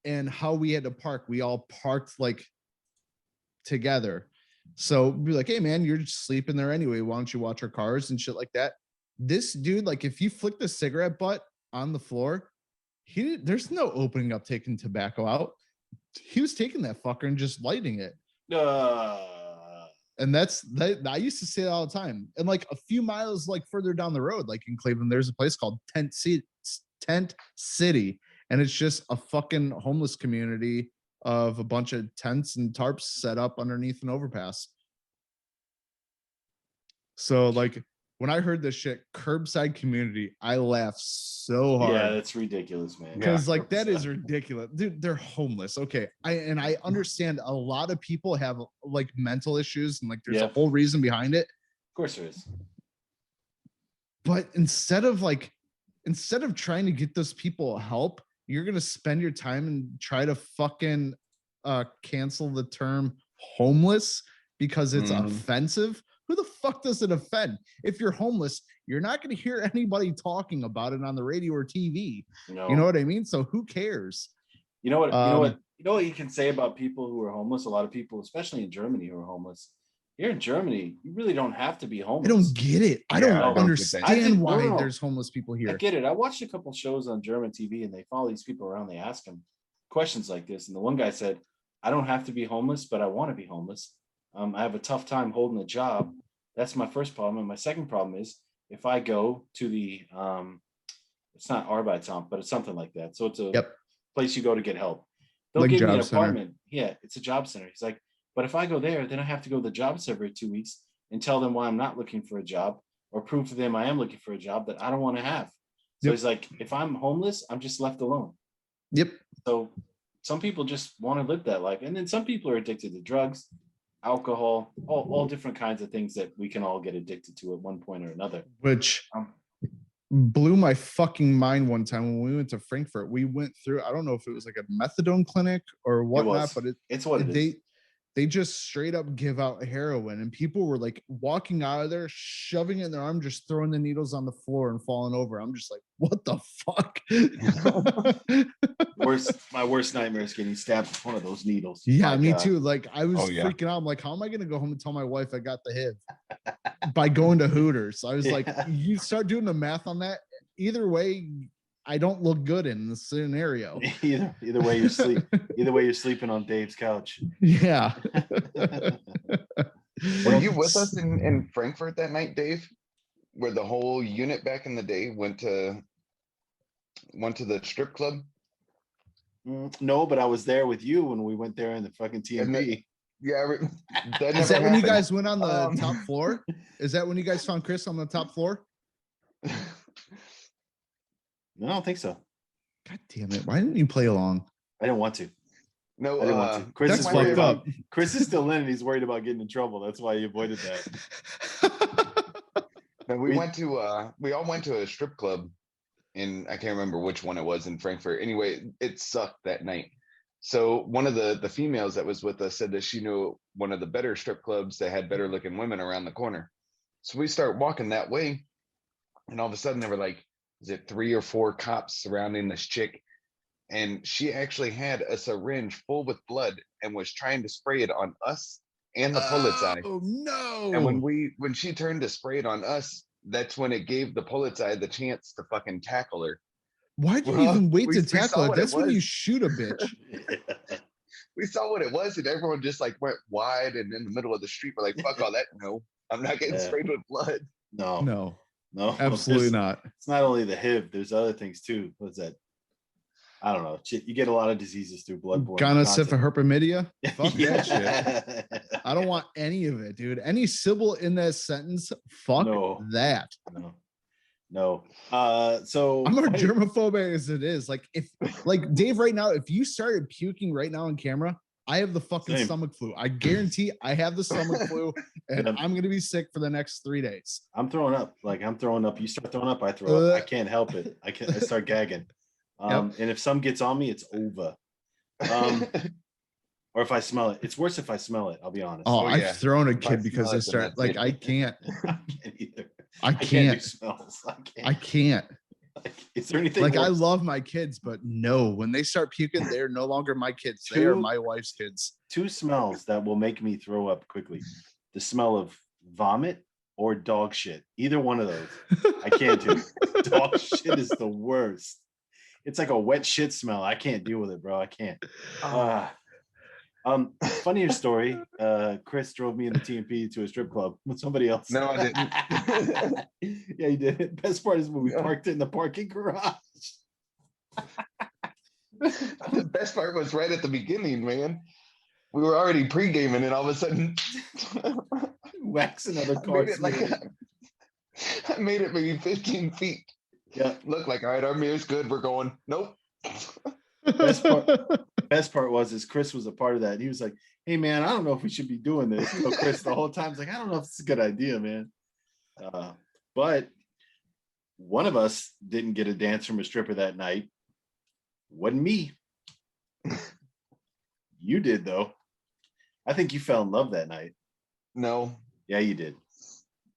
and how we had to park, we all parked like together. So be like, hey man, you're just sleeping there anyway. Why don't you watch our cars and shit like that? This dude, like, if you flick the cigarette butt on the floor, there's no opening up, taking tobacco out. He was taking that fucker and just lighting it. And that's that. I used to say that all the time. And like a few miles like further down the road, like in Cleveland, there's a place called Tent City, and it's just a fucking homeless community of a bunch of tents and tarps set up underneath an overpass. So like when I heard this shit, curbside community, I laughed so hard. Yeah, that's ridiculous, man. Because like that is ridiculous, dude. They're homeless. Okay, I understand a lot of people have like mental issues, and like there's a whole reason behind it. Of course there is. But instead of trying to get those people help, you're gonna spend your time and try to fucking cancel the term homeless because it's offensive. Who the fuck does it offend? If you're homeless, you're not going to hear anybody talking about it on the radio or TV. No. You know what I mean? So who cares? You know what? You know what you can say about people who are homeless. A lot of people, especially in Germany, who are homeless. Here in Germany, you really don't have to be homeless. I don't get it. I don't understand why there's homeless people here. I get it. I watched a couple shows on German TV, and they follow these people around. They ask them questions like this, and the one guy said, "I don't have to be homeless, but I want to be homeless. I have a tough time holding a job. That's my first problem. And my second problem is if I go to the, it's not Arbeitsamt, but it's something like that. So it's a place you go to get help. They'll like give me an Center. apartment. Yeah, it's a job center. He's like, but if I go there, then I have to go to the job center every 2 weeks and tell them why I'm not looking for a job or prove to them I am looking for a job that I don't want to have. So he's like, if I'm homeless, I'm just left alone. Yep. So some people just want to live that life. And then some people are addicted to drugs, alcohol, all different kinds of things that we can all get addicted to at one point or another. Which blew my fucking mind one time when we went to Frankfurt. We went through, I don't know if it was like a methadone clinic or whatnot, but it's what it is. They just straight up give out heroin, and people were like walking out of there, shoving it in their arm, just throwing the needles on the floor and falling over. I'm just like, what the fuck? My worst nightmare is getting stabbed with one of those needles. Yeah, me too. Like I was freaking out. I'm like, how am I gonna go home and tell my wife I got the HIV by going to Hooters? I was like, you start doing the math on that. Either way, I don't look good in the scenario. Either way you sleep. Either way you're sleeping on Dave's couch. Yeah. Were you with us in Frankfurt that night, Dave? Where the whole unit back in the day went to the strip club? No, but I was there with you when we went there in the fucking TMB. Is that when you guys went on the top floor? Is that when you guys found Chris on the top floor? No, I don't think so. God damn it. Why didn't you play along? I didn't want to. No, I didn't want to. Chris that's is worried fucked up. Chris is still in and he's worried about getting in trouble. That's why he avoided that. And we all went to a strip club in, I can't remember which one it was in Frankfurt. Anyway, it sucked that night. So one of the females that was with us said that she knew one of the better strip clubs that had better looking women around the corner. So we start walking that way, and all of a sudden they were like, is it 3 or 4 cops surrounding this chick? And she actually had a syringe full with blood and was trying to spray it on us and the Polizei. Oh no. And when she turned to spray it on us, that's when it gave the Polizei the chance to fucking tackle her. Why'd you even wait to tackle her? That's when you shoot a bitch. We saw what it was, and everyone just like went wide and in the middle of the street. We're like, fuck all that. No, I'm not getting sprayed with blood. No, absolutely not. It's not only the HIV. There's other things too. What's that? I don't know. You get a lot of diseases through bloodborne Gonorrhea, contact. herpemidia. Fuck that shit. Yeah. I don't want any of it, dude. Any syllable in that sentence, fuck No. that. No. So I'm a funny- germaphobe as it is. Like if like Dave right now, if you started puking right now on camera, I have the fucking Same. stomach flu. I guarantee I have the stomach flu and Yep. I'm gonna be sick for the next 3 days. I'm throwing up. Like I'm throwing up. You start throwing up, I throw up. I Uh. can't help it. I start gagging. Yep. And if some gets on me, it's over. Or if I smell it. It's worse if I smell it, I'll be honest. Oh, I've yeah. thrown a If I kid because smell they it, then start that's like it. I can't. I can't either. I do can't. smells. I can't. Like, is there anything Like I worse? love my kids, but no, when they start puking, they're no longer my kids. They are Two- my wife's kids. Two smells that will make me throw up quickly: the smell of vomit or dog shit. Either one of those, I can't do. Dog shit is the worst. It's like a wet shit smell. I can't deal with it, bro. I can't. Funnier story. Chris drove me and the TMP to a strip club with somebody else. No, I didn't. Yeah, he did. Best part is when we parked it in the parking garage. The best part was right at the beginning, man. We were already pre-gaming, and all of a sudden, Wax another I car. made it I made it maybe 15 feet. Yeah. Look like, all right, our mirror's good. We're going. Nope. Best part was Chris was a part of that. He was like, "Hey man, I don't know if we should be doing this." So Chris the whole time's like, "I don't know if it's a good idea, man." But one of us didn't get a dance from a stripper that night. Wasn't me. You did though. I think you fell in love that night. No. Yeah, you did.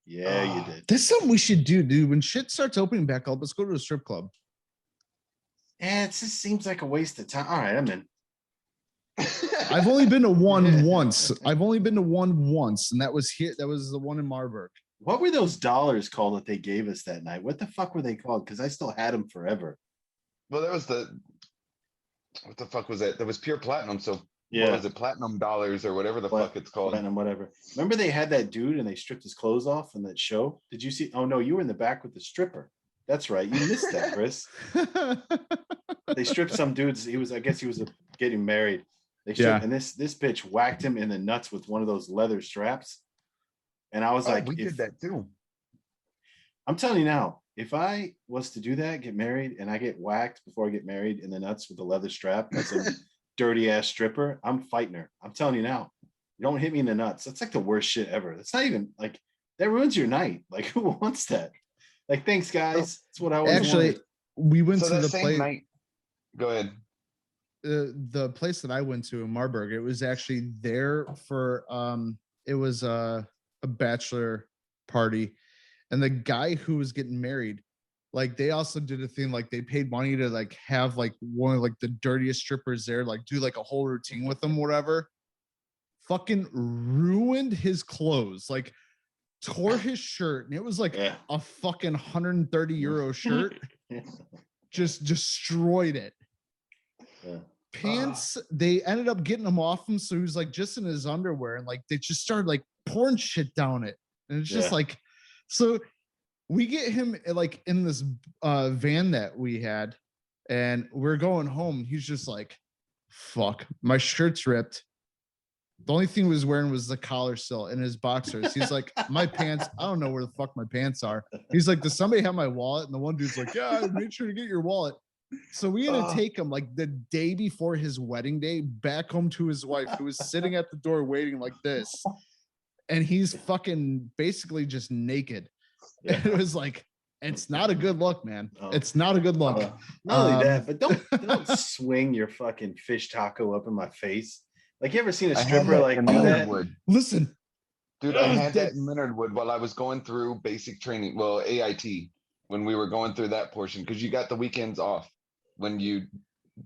Yeah, you did. That's something we should do, dude. When shit starts opening back up, let's go to a strip club. Yeah, it just seems like a waste of time. All right, I'm in. I've only been to one once. I've only been to one once, and that was here. That was the one in Marburg. What were those dollars called that they gave us that night? What the fuck were they called? Because I still had them forever. Well, that was what the fuck was that? That was pure platinum. So Yeah. what was it? Platinum dollars or whatever the fuck it's called. Platinum, whatever. Remember they had that dude and they stripped his clothes off in that show? Did you see? Oh no, you were in the back with the stripper. That's right. You missed that, Chris. They stripped some dudes. I guess he was getting married. They stripped, and this bitch whacked him in the nuts with one of those leather straps. And I was like, we did that too. I'm telling you now, if I was to do that, get married, and I get whacked before I get married in the nuts with a leather strap, that's a dirty ass stripper, I'm fighting her. I'm telling you now, you don't hit me in the nuts. That's like the worst shit ever. That's not even like that ruins your night. Like who wants that? Like, thanks guys. That's what I always wanted. We went So to that the same place. night. Go ahead. The place that I went to in Marburg, it was actually there for it was a bachelor party, and the guy who was getting married, like they also did a thing like they paid money to like have like one of like the dirtiest strippers there, like do like a whole routine with them, whatever. Fucking ruined his clothes, like tore his shirt, and it was like a fucking 130 euro shirt. Just destroyed it. Pants, they ended up getting him off him, so he was like just in his underwear, and like they just started like pouring shit down it, and it's just like, so we get him like in this van that we had, and we're going home. He's just like, fuck, my shirt's ripped. The only thing he was wearing was the collar still and his boxers. He's like, my pants, I don't know where the fuck my pants are. He's like, does somebody have my wallet? And the one dude's like, yeah, make sure to get your wallet. So we had to take him like the day before his wedding day back home to his wife, who was sitting at the door waiting like this. And he's fucking basically just naked. And it was like, it's not a good look, man. It's not a good look. Not only that, but don't swing your fucking fish taco up in my face. Like, you ever seen a stripper like do that? Listen, dude, I had that in Leonard Wood while I was going through basic training. Well, AIT, when we were going through that portion, because you got the weekends off when you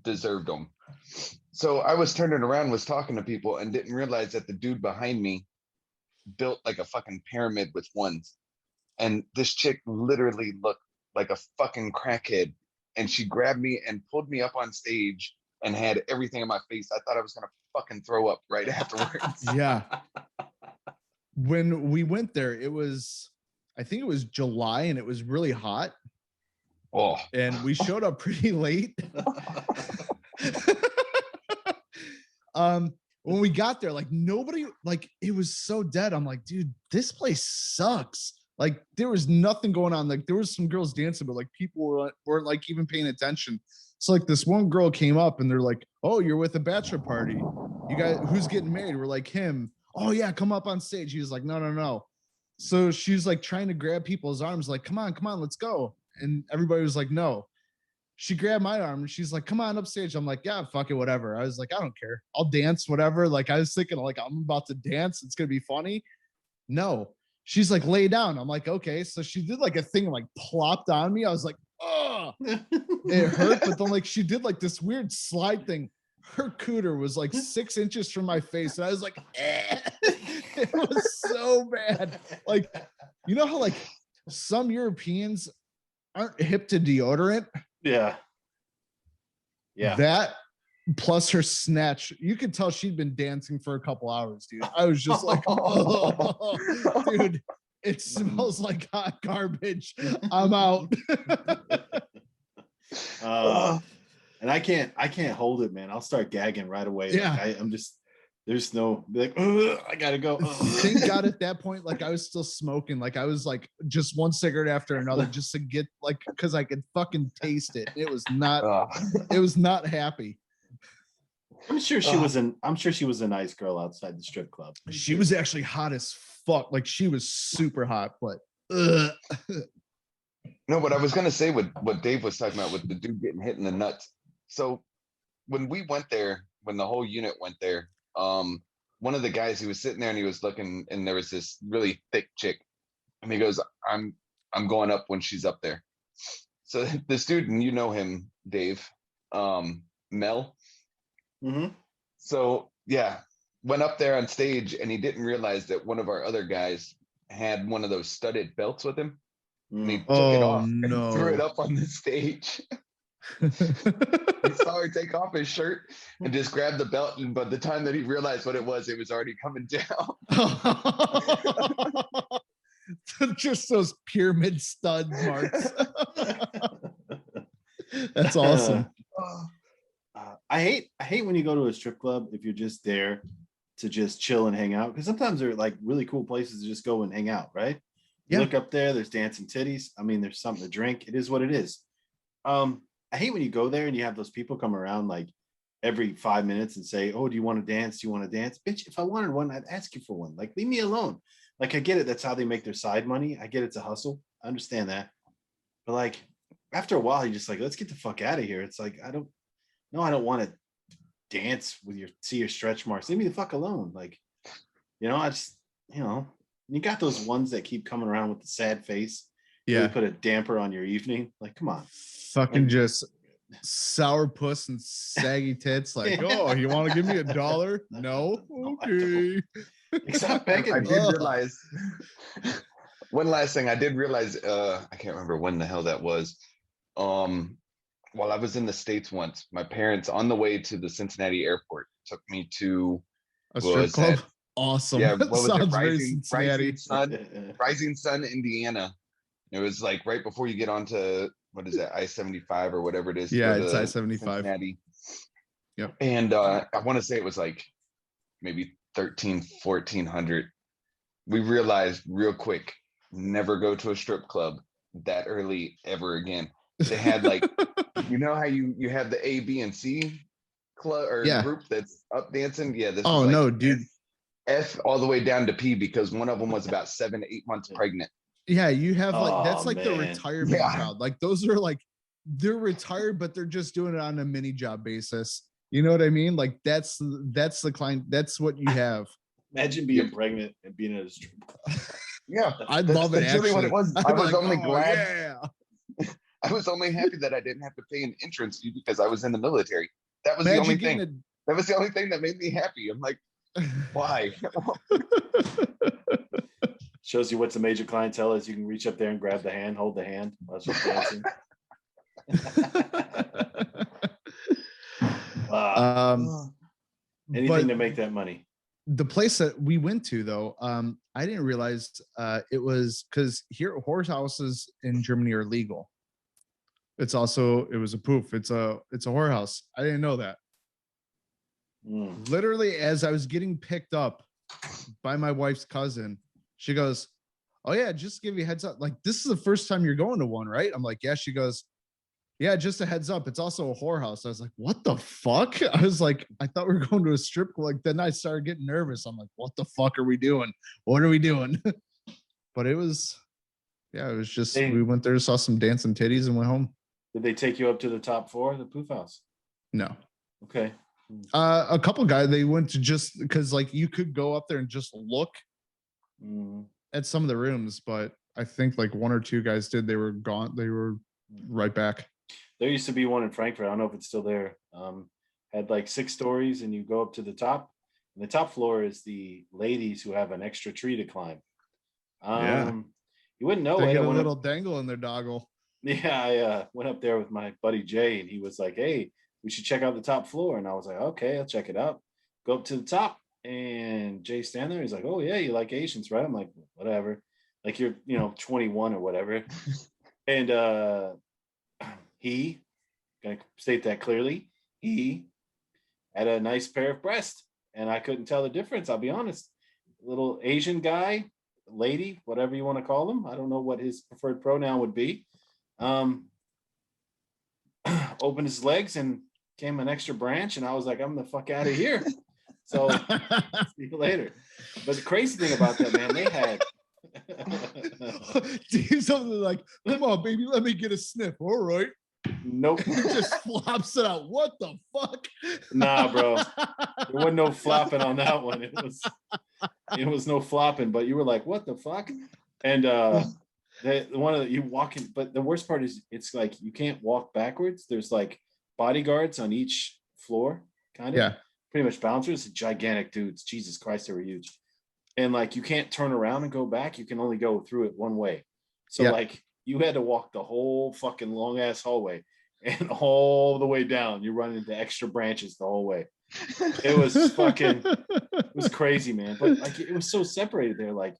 deserved them. So I was turning around, was talking to people, and didn't realize that the dude behind me built like a fucking pyramid with ones. And this chick literally looked like a fucking crackhead. And she grabbed me and pulled me up on stage and had everything in my face. I thought I was going to fucking throw up right afterwards. Yeah. When we went there, it was, I think it was July, and it was really hot. Oh. And we showed up pretty late. When we got there, like nobody, like it was so dead. I'm like, dude, this place sucks. Like there was nothing going on. Like there was some girls dancing, but like people weren't like even paying attention. So like this one girl came up and they're like, "Oh, you're with a bachelor party. You guys, who's getting married?" We're like, "Him." "Oh yeah, come up on stage." He was like, "No, no, no." So she's like trying to grab people's arms, like, come on, let's go. And everybody was like, no. She grabbed my arm and she's like, come on upstage. I'm like, yeah, fuck it, whatever. I was like, I don't care. I'll dance, whatever. Like I was thinking, like, I'm about to dance. It's gonna be funny. No. She's like, lay down. I'm like, okay. So she did like a thing, like plopped on me. I was like, oh, it hurt. But then like she did like this weird slide thing. Her cooter was like 6 inches from my face. And I was like, eh. It was so bad. Like, you know how like some Europeans aren't hip to deodorant? Yeah. Yeah. That plus her snatch, you could tell she'd been dancing for a couple hours, dude. I was just like, oh, dude, it smells like hot garbage. I'm out. And I can't hold it, man. I'll start gagging right away. Yeah. Like I'm just, there's no like, I gotta go. Thank God at that point, like I was still smoking. Like I was like just one cigarette after another just to get like, cause I could fucking taste it. It was not happy. I'm sure she was a nice girl outside the strip club. She was actually hot as fuck. Like she was super hot, but No, but I was gonna say what Dave was talking about with the dude getting hit in the nuts. So when we went there, when the whole unit went there, one of the guys, he was sitting there and he was looking, and there was this really thick chick, and he goes, I'm going up when she's up there. So this dude, and you know him, Dave, Mel. Mm-hmm. So yeah, went up there on stage, and he didn't realize that one of our other guys had one of those studded belts with him. And he took it off and threw it up on the stage. He saw her take off his shirt and just grabbed the belt, and by the time that he realized what it was already coming down. Just those pyramid stud marks. That's awesome. I hate when you go to a strip club if you're just there to just chill and hang out, because sometimes they're like really cool places to just go and hang out, right? You look up there, there's dancing titties. I mean, there's something to drink. It is what it is. I hate when you go there and you have those people come around like every 5 minutes and say, "Oh, do you want to dance? Do you want to dance?" Bitch, if I wanted one, I'd ask you for one. Like, leave me alone. Like, I get it. That's how they make their side money. I get it's a hustle. I understand that. But like, after a while, you're just like, let's get the fuck out of here. It's like, I don't want to dance with see your stretch marks. Leave me the fuck alone. Like, I just, you got those ones that keep coming around with the sad face. Yeah. Really put a damper on your evening. Like, come on. Fucking just sour puss and saggy tits. Like, oh, you want to give me $1? No. Okay. Stop begging. I did realize one last thing. I did realize, I can't remember when the hell that was. While I was in the States once, my parents on the way to the Cincinnati airport took me to a strip club. Awesome. Yeah, what was Sounds it? very Cincinnati. Rising Sun, Indiana. It was like right before you get onto, what is that, I-75 or whatever it is. Yeah, it's I-75. Yep. And I want to say it was like maybe 1,400. We realized real quick, never go to a strip club that early ever again. They had like, you know how you have the A, B, and C club or group that's up dancing? Yeah. This like no, dude. F all the way down to P, because one of them was about 7 to 8 months pregnant. Yeah, you have like that's like the retirement crowd. Like those are like they're retired, but they're just doing it on a mini job basis. You know what I mean? Like that's the client. That's what you have. Imagine being pregnant and being at a strip club. Yeah, I'd love it. That's really what it was. I was only glad. Yeah. I was only happy that I didn't have to pay an entrance fee because I was in the military. That was the only thing. That was the only thing that made me happy. I'm like, why? Shows you what's a major clientele is. You can reach up there and grab the hand, hold the hand while she's dancing. Anything to make that money. The place that we went to, though, I didn't realize it was because here horse houses in Germany are legal. It's also, it was a poof. It's a whorehouse. I didn't know that. Literally, as I was getting picked up by my wife's cousin, she goes, "Oh yeah, just to give you a heads up. Like, this is the first time you're going to one, right?" I'm like, "Yeah." She goes, "Yeah, just a heads up. It's also a whorehouse." I was like, "What the fuck?" I was like, "I thought we were going to a strip club." Like, then I started getting nervous. I'm like, "What the fuck are we doing? What are we doing?" But it was, yeah, it was just, we went there, saw some dancing titties, and went home. Did they take you up to the top floor of the poof house? No. Okay. A couple guys, they went to, just because like you could go up there and just look at some of the rooms, but I think like one or two guys did. They were gone. They were right back. There used to be one in Frankfurt. I don't know if it's still there. Had like 6 stories, and you go up to the top. And the top floor is the ladies who have an extra tree to climb. Yeah. You wouldn't know They it. get a little dangle in their doggle. Yeah, I went up there with my buddy Jay, and he was like, "Hey, we should check out the top floor." And I was like, "Okay, I'll check it out." Go up to the top, and Jay stand there. He's like, "Oh yeah, you like Asians, right?" I'm like, "Whatever." Like, you're 21 or whatever. And he, gonna state that clearly, he had a nice pair of breasts, and I couldn't tell the difference. I'll be honest. Little Asian guy, lady, whatever you want to call him. I don't know what his preferred pronoun would be. Opened his legs and came an extra branch, and I was like, "I'm the fuck out of here." So see you later. But the crazy thing about that, man, they had do something like, "Come on, baby, let me get a sniff." All right. Nope. Just flops it out. What the fuck? Nah, bro. There wasn't no flopping on that one. It was no flopping, but you were like, "What the fuck?" And one of the, you walking, but the worst part is it's like you can't walk backwards. There's like bodyguards on each floor, kind of. Yeah. Pretty much bouncers, gigantic dudes. Jesus Christ, they were huge. And like you can't turn around and go back. You can only go through it one way. So like you had to walk the whole fucking long ass hallway and all the way down. You're running into extra branches the whole way. It was fucking, it was crazy, man. But like it was so separated there. Like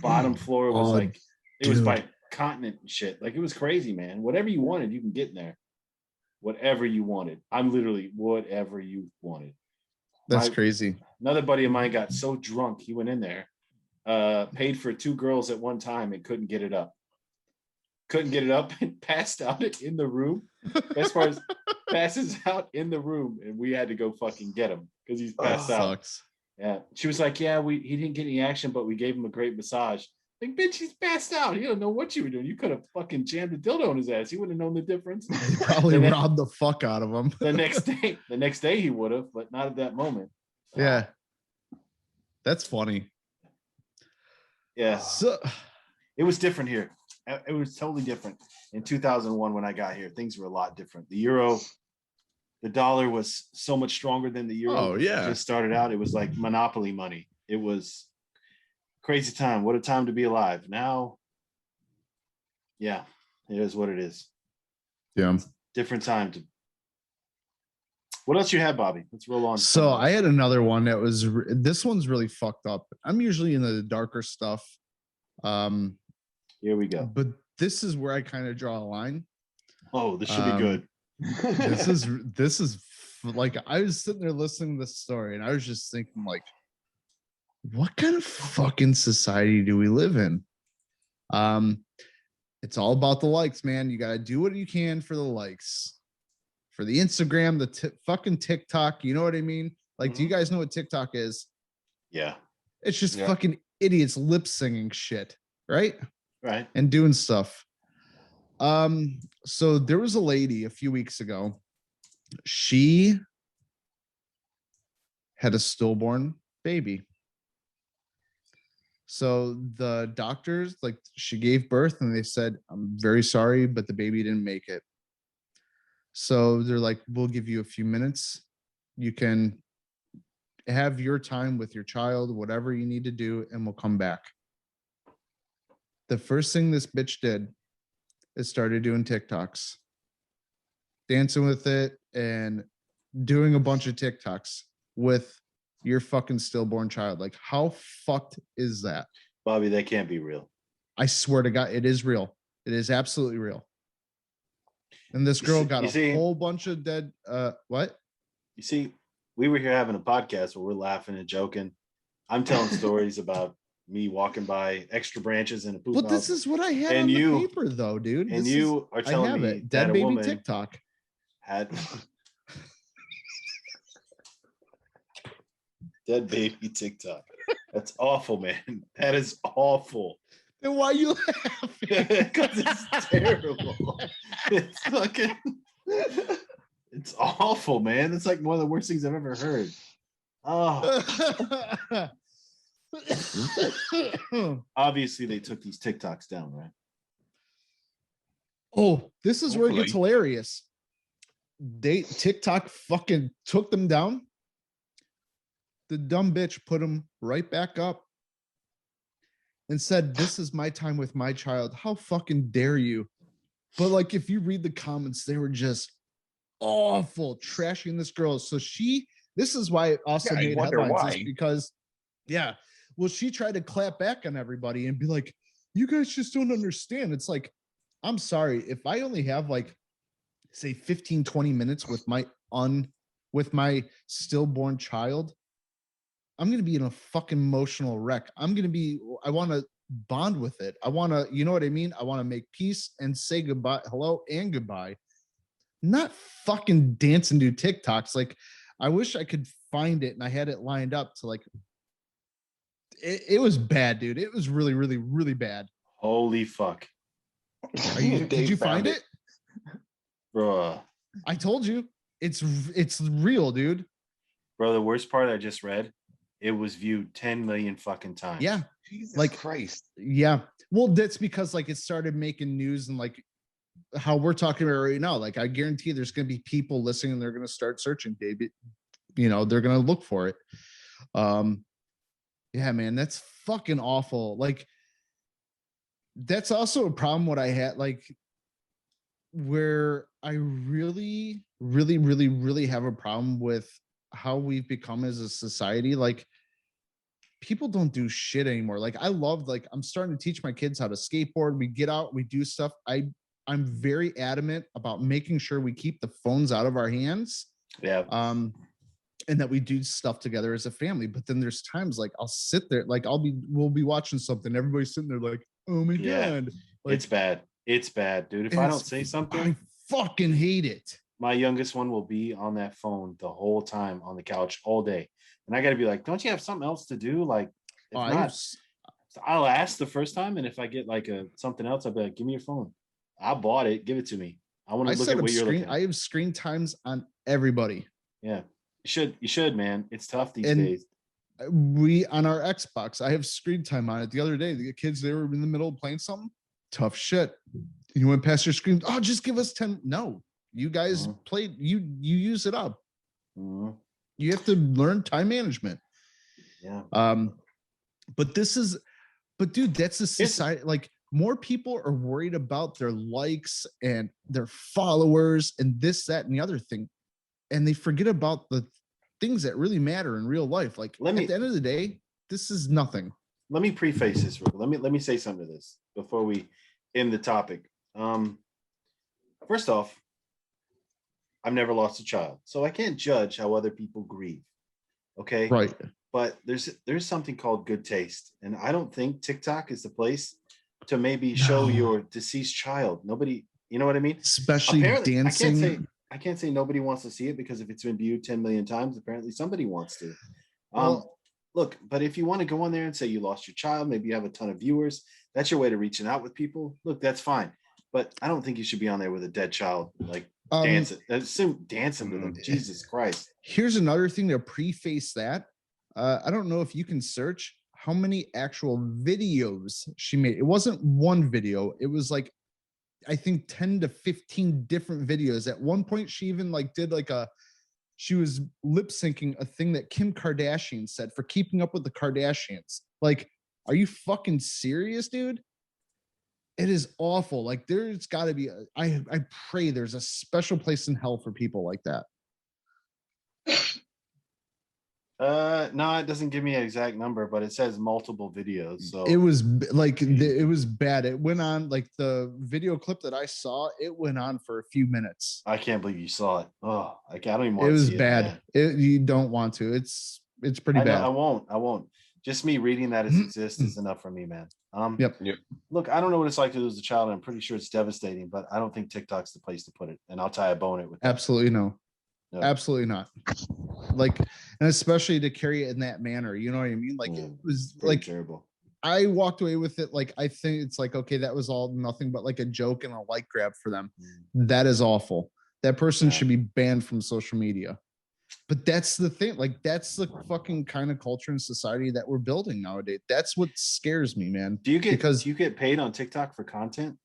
bottom floor was like, it was by continent and shit. Like it was crazy, man. Whatever you wanted, you can get in there. Whatever you wanted. I'm literally whatever you wanted. That's crazy. Another buddy of mine got so drunk, he went in there, paid for 2 girls at one time and couldn't get it up. Couldn't get it up and passed out in the room. Best part is passes out in the room, and we had to go fucking get him because he's passed out. Sucks. Yeah. She was like, "Yeah, he didn't get any action, but we gave him a great massage." Like, bitch, he's passed out. He don't know what you were doing. You could have fucking jammed a dildo in his ass. He wouldn't have known the difference. You probably robbed the fuck out of him. The next day he would have, but not at that moment. Yeah. That's funny. Yeah. So it was different here. It was totally different. In 2001, when I got here, things were a lot different. The dollar was so much stronger than the euro. Oh, yeah. It just started out. It was like monopoly money. It was crazy time. What a time to be alive. Now, yeah, it is what it is. Yeah. Different time. What else you have, Bobby? Let's roll on. So I had another one that was, this one's really fucked up. I'm usually in the darker stuff. Here we go. But this is where I kind of draw a line. Oh, this should be good. This is like, I was sitting there listening to this story, and I was just thinking, like, what kind of fucking society do we live in? It's all about the likes, man. You got to do what you can for the likes, for the Instagram, the fucking TikTok. You know what I mean? Like, do you guys know what TikTok is? Yeah. It's just fucking idiots lip singing shit, right? Right. And doing stuff. So there was a lady a few weeks ago. She had a stillborn baby. So the doctors, like, she gave birth and they said, "I'm very sorry, but the baby didn't make it." So they're like, "We'll give you a few minutes. You can have your time with your child, whatever you need to do, and we'll come back." The first thing this bitch did is started doing TikToks, dancing with it and doing a bunch of TikToks with your fucking stillborn child. Like, how fucked is that? Bobby, that can't be real. I swear to God, it is real. It is absolutely real. And this girl got you a see- whole bunch of dead. What? You see, we were here having a podcast where we're laughing and joking. I'm telling stories about me walking by extra branches in a poop But house. this is what I had And on you- the paper, though, dude. and This you are I telling have me it. that Dead a baby woman TikTok. had dead baby TikTok. That's awful, man. That is awful. Then why you laughing? Because it's terrible. It's fucking. It's awful, man. It's like one of the worst things I've ever heard. Oh, obviously they took these TikToks down, right? Oh, this is where it gets Hopefully. hilarious. TikTok fucking took them down. The dumb bitch put them right back up and said, "This is my time with my child. How fucking dare you?" But like, if you read the comments, they were just awful, trashing this girl. So this is why it also Yeah, I made wonder headlines, is why. because, yeah, well, she tried to clap back on everybody and be like, "You guys just don't understand." It's like, I'm sorry, if I only have like, say 15, 20 minutes with my stillborn child, I'm going to be in a fucking emotional wreck. I want to bond with it. I want to, you know what I mean? I want to make peace and say goodbye, hello and goodbye. Not fucking dance and do TikToks. Like, I wish I could find it and I had it lined up to like, it was bad, dude. It was really, really, really bad. Holy fuck, Did Dave you found find it? bruh. I told you. It's real, dude. Bro, the worst part I just read, it was viewed 10 million fucking times. Yeah. Jesus Like- Christ. Yeah. Well, that's because like it started making news and like how we're talking about right now. Like, I guarantee there's going to be people listening and they're going to start searching, David. You know, they're going to look for it. Yeah, man, that's fucking awful. Like, that's also a problem what I had, like, where I really, really, really, really have a problem with how we've become as a society. Like, people don't do shit anymore. Like, I'm starting to teach my kids how to skateboard. We get out, we do stuff. I'm very adamant about making sure we keep the phones out of our hands. Yeah. And that we do stuff together as a family. But then there's times like I'll sit there, like we'll be watching something. Everybody's sitting there like, oh my Yeah. God. Like, It's bad. It's bad, dude. If I don't say something, I fucking hate it. my youngest one will be on that phone the whole time on the couch all day. And I got to be like, don't you have something else to do? Like, if not, I'll ask the first time. And if I get like something else, I'll be like, give me your phone. I bought it. Give it to me. I want to look at what you're looking at. I have screen times on everybody. Yeah. You should, man. It's tough these And days. we on our Xbox, I have screen time on it. The other day, the kids, they were in the middle of playing something. Tough shit. You went past your screen. Oh, just give us 10. No, you guys played. You use it up. Mhm. You have to learn time management. Yeah. But dude, that's a society. Like, more people are worried about their likes and their followers and this, that, and the other thing. And they forget about the things that really matter in real life. Like, at the end of the day, this is nothing. Let me preface this. Let me say something to this before we end the topic. First off, I've never lost a child, so I can't judge how other people grieve. Okay. Right. But there's something called good taste. And I don't think TikTok is the place to maybe show your deceased child. Nobody, you know what I mean? Especially apparently, dancing. I can't say nobody wants to see it, because if it's been viewed 10 million times, apparently somebody wants to. Look, but if you want to go on there and say you lost your child, maybe you have a ton of viewers, that's your way to reaching out with people. Look, that's fine. But I don't think you should be on there with a dead child, like dancing with them. Jesus Christ. Here's another thing to preface that. I don't know if you can search how many actual videos she made. It wasn't one video. It was like, I think 10 to 15 different videos. At one point, she even like did like she was lip syncing a thing that Kim Kardashian said for Keeping Up with the Kardashians. Like, are you fucking serious, dude? It is awful. Like, there's got to be, I pray there's a special place in hell for people like that. No, it doesn't give me an exact number, but it says multiple videos. So It was it was bad. It went on like the video clip that I saw. It went on for a few minutes. I can't believe you saw it. Oh, I don't even want It to was see bad. it. You don't want to. It's pretty I know, bad. I won't. Just me reading that it exists is enough for me, man. Yep. Look, I don't know what it's like to lose a child, and I'm pretty sure it's devastating, but I don't think TikTok's the place to put it. And I'll tie a bone it with that. Absolutely no. No. Absolutely not. Like, and especially to carry it in that manner, you know what I mean? Like it was Pretty like terrible. I walked away with it. Like, I think it's like, okay, that was all nothing but like a joke and a like grab for them. That is awful. That person should be banned from social media. But that's the thing. Like, that's the fucking kind of culture and society that we're building nowadays. That's what scares me, man. Do you get paid on TikTok for content?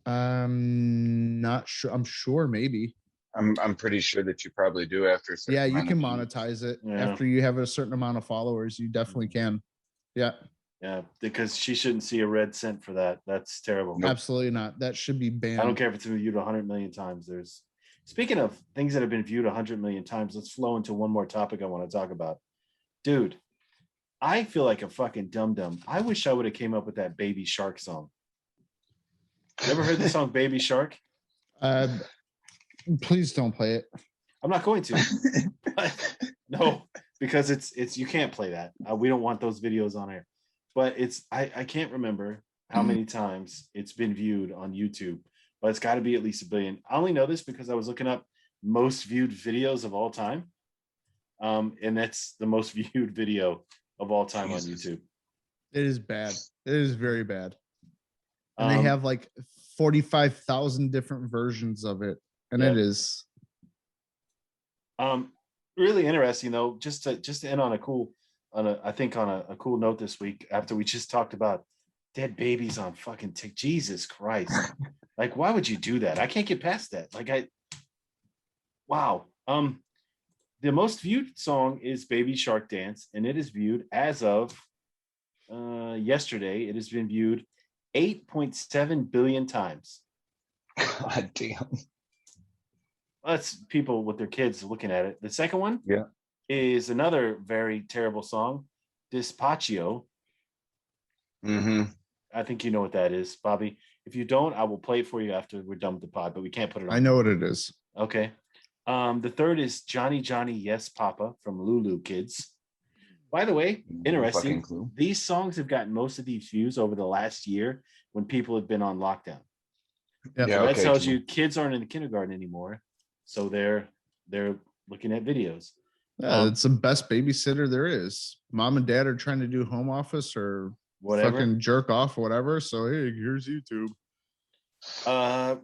Not sure. I'm sure maybe. I'm pretty sure that you probably do after. Yeah, you can monetize it after you have a certain amount of followers. You definitely can. Yeah. Yeah, because she shouldn't see a red cent for that. That's terrible. Nope. Absolutely not. That should be banned. I don't care if it's been viewed 100 million times. Speaking of things that have been viewed 100 million times, let's flow into one more topic I want to talk about. Dude, I feel like a fucking dum-dum. I wish I would have came up with that Baby Shark song. You ever heard the song Baby Shark? Please don't play it. I'm not going to. No, because it's you can't play that. We don't want those videos on air. But I can't remember how many times it's been viewed on YouTube, but it's got to be at least 1 billion. I only know this because I was looking up most viewed videos of all time. And that's the most viewed video of all time on YouTube. It is bad. It is very bad. And they have like 45,000 different versions of it. And it is really interesting though, just to end on a cool note this week, after we just talked about dead babies on fucking TikTok. Jesus Christ. Like, why would you do that? I can't get past that. Wow. The most viewed song is Baby Shark Dance, and it is viewed as of yesterday. It has been viewed 8.7 billion times. God damn. That's people with their kids looking at it. The second one is another very terrible song, Dispaccio. I think you know what that is, Bobby. If you don't, I will play it for you after we're done with the pod, but we can't put it on. I know what it is. Okay. The third is Johnny Johnny Yes Papa from Lulu Kids. By the way, interesting. These songs have gotten most of these views over the last year when people have been on lockdown. Yeah, so that tells you kids aren't in the kindergarten anymore. So they're looking at videos. Yeah, it's the best babysitter there is. Mom and dad are trying to do home office or whatever, fucking jerk off or whatever. So hey, here's YouTube.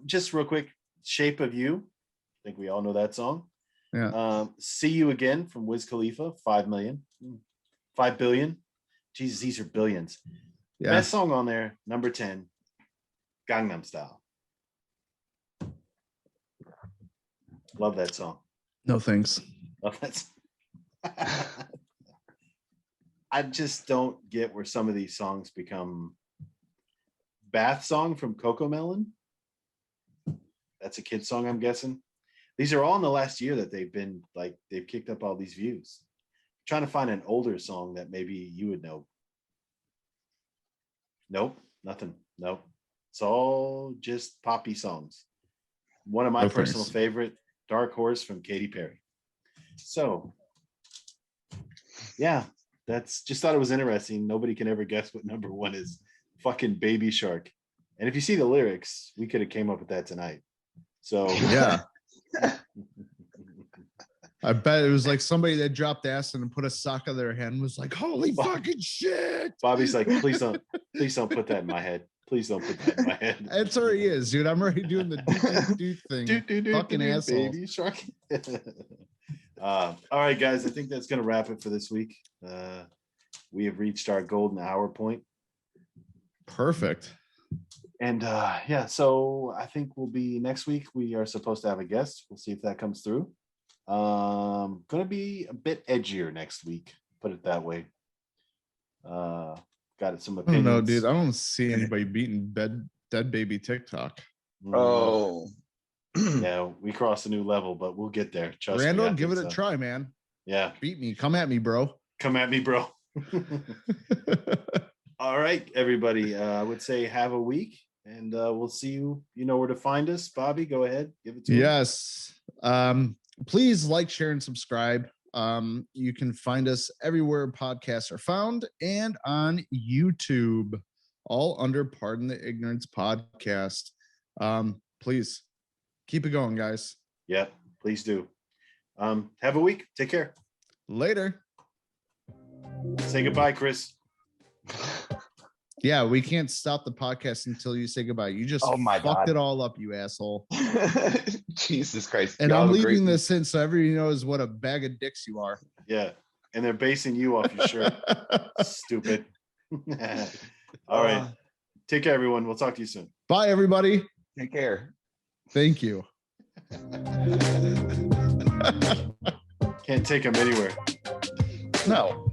Just real quick, Shape of You. I think we all know that song. Yeah. See You Again from Wiz Khalifa, 5 million. 5 billion. Jesus, these are billions. Yeah. Best song on there, number 10, Gangnam Style. Love that song. No thanks. Love that I just don't get where some of these songs become. Bath Song from Coco Melon. That's a kid's song, I'm guessing. These are all in the last year that they've kicked up all these views. I'm trying to find an older song that maybe you would know. Nope, nothing. Nope. It's all just poppy songs. One of my personal favorite, Dark Horse from Katy Perry. So, yeah, that's just thought it was interesting. Nobody can ever guess what number one is. Fucking Baby Shark. And if you see the lyrics, we could have came up with that tonight. So yeah. I bet it was like somebody that dropped acid and put a sock on their head and was like, holy fucking shit. Bobby's like, please don't put that in my head. Please don't put that in my head. It's already is, dude. I'm already doing the do thing. Fucking asshole. Baby Shark. All right, guys. I think that's going to wrap it for this week. We have reached our golden hour point. Perfect. And so I think we'll be next week. We are supposed to have a guest. We'll see if that comes through. Going to be a bit edgier next week. Put it that way. Got some opinions. No, dude. I don't see anybody beating dead baby TikTok. Oh. Yeah, we crossed a new level, but we'll get there. Trust Randall, me, give it a try, man. Yeah. Beat me. Come at me, bro. Come at me, bro. All right, everybody. I would say have a week, and we'll see you. You know where to find us. Bobby, go ahead. Give it to him. Yes. Please like, share, and subscribe. You can find us everywhere podcasts are found and on YouTube, all under Pardon the Ignorance podcast. Please keep it going, guys. Yeah, please do. Have a week. Take care. Later. Say goodbye, Chris. Yeah, we can't stop the podcast until you say goodbye. You just my fucked God. it all up, you asshole. Jesus Christ. And Y'all I'm have a great leaving week. this in so everybody knows what a bag of dicks you are. Yeah, and they're basing you off your shirt. Stupid. All right. Take care, everyone. We'll talk to you soon. Bye, everybody. Take care. Thank you. Can't take them anywhere. No.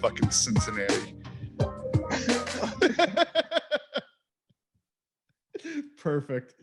Fucking Cincinnati. Perfect.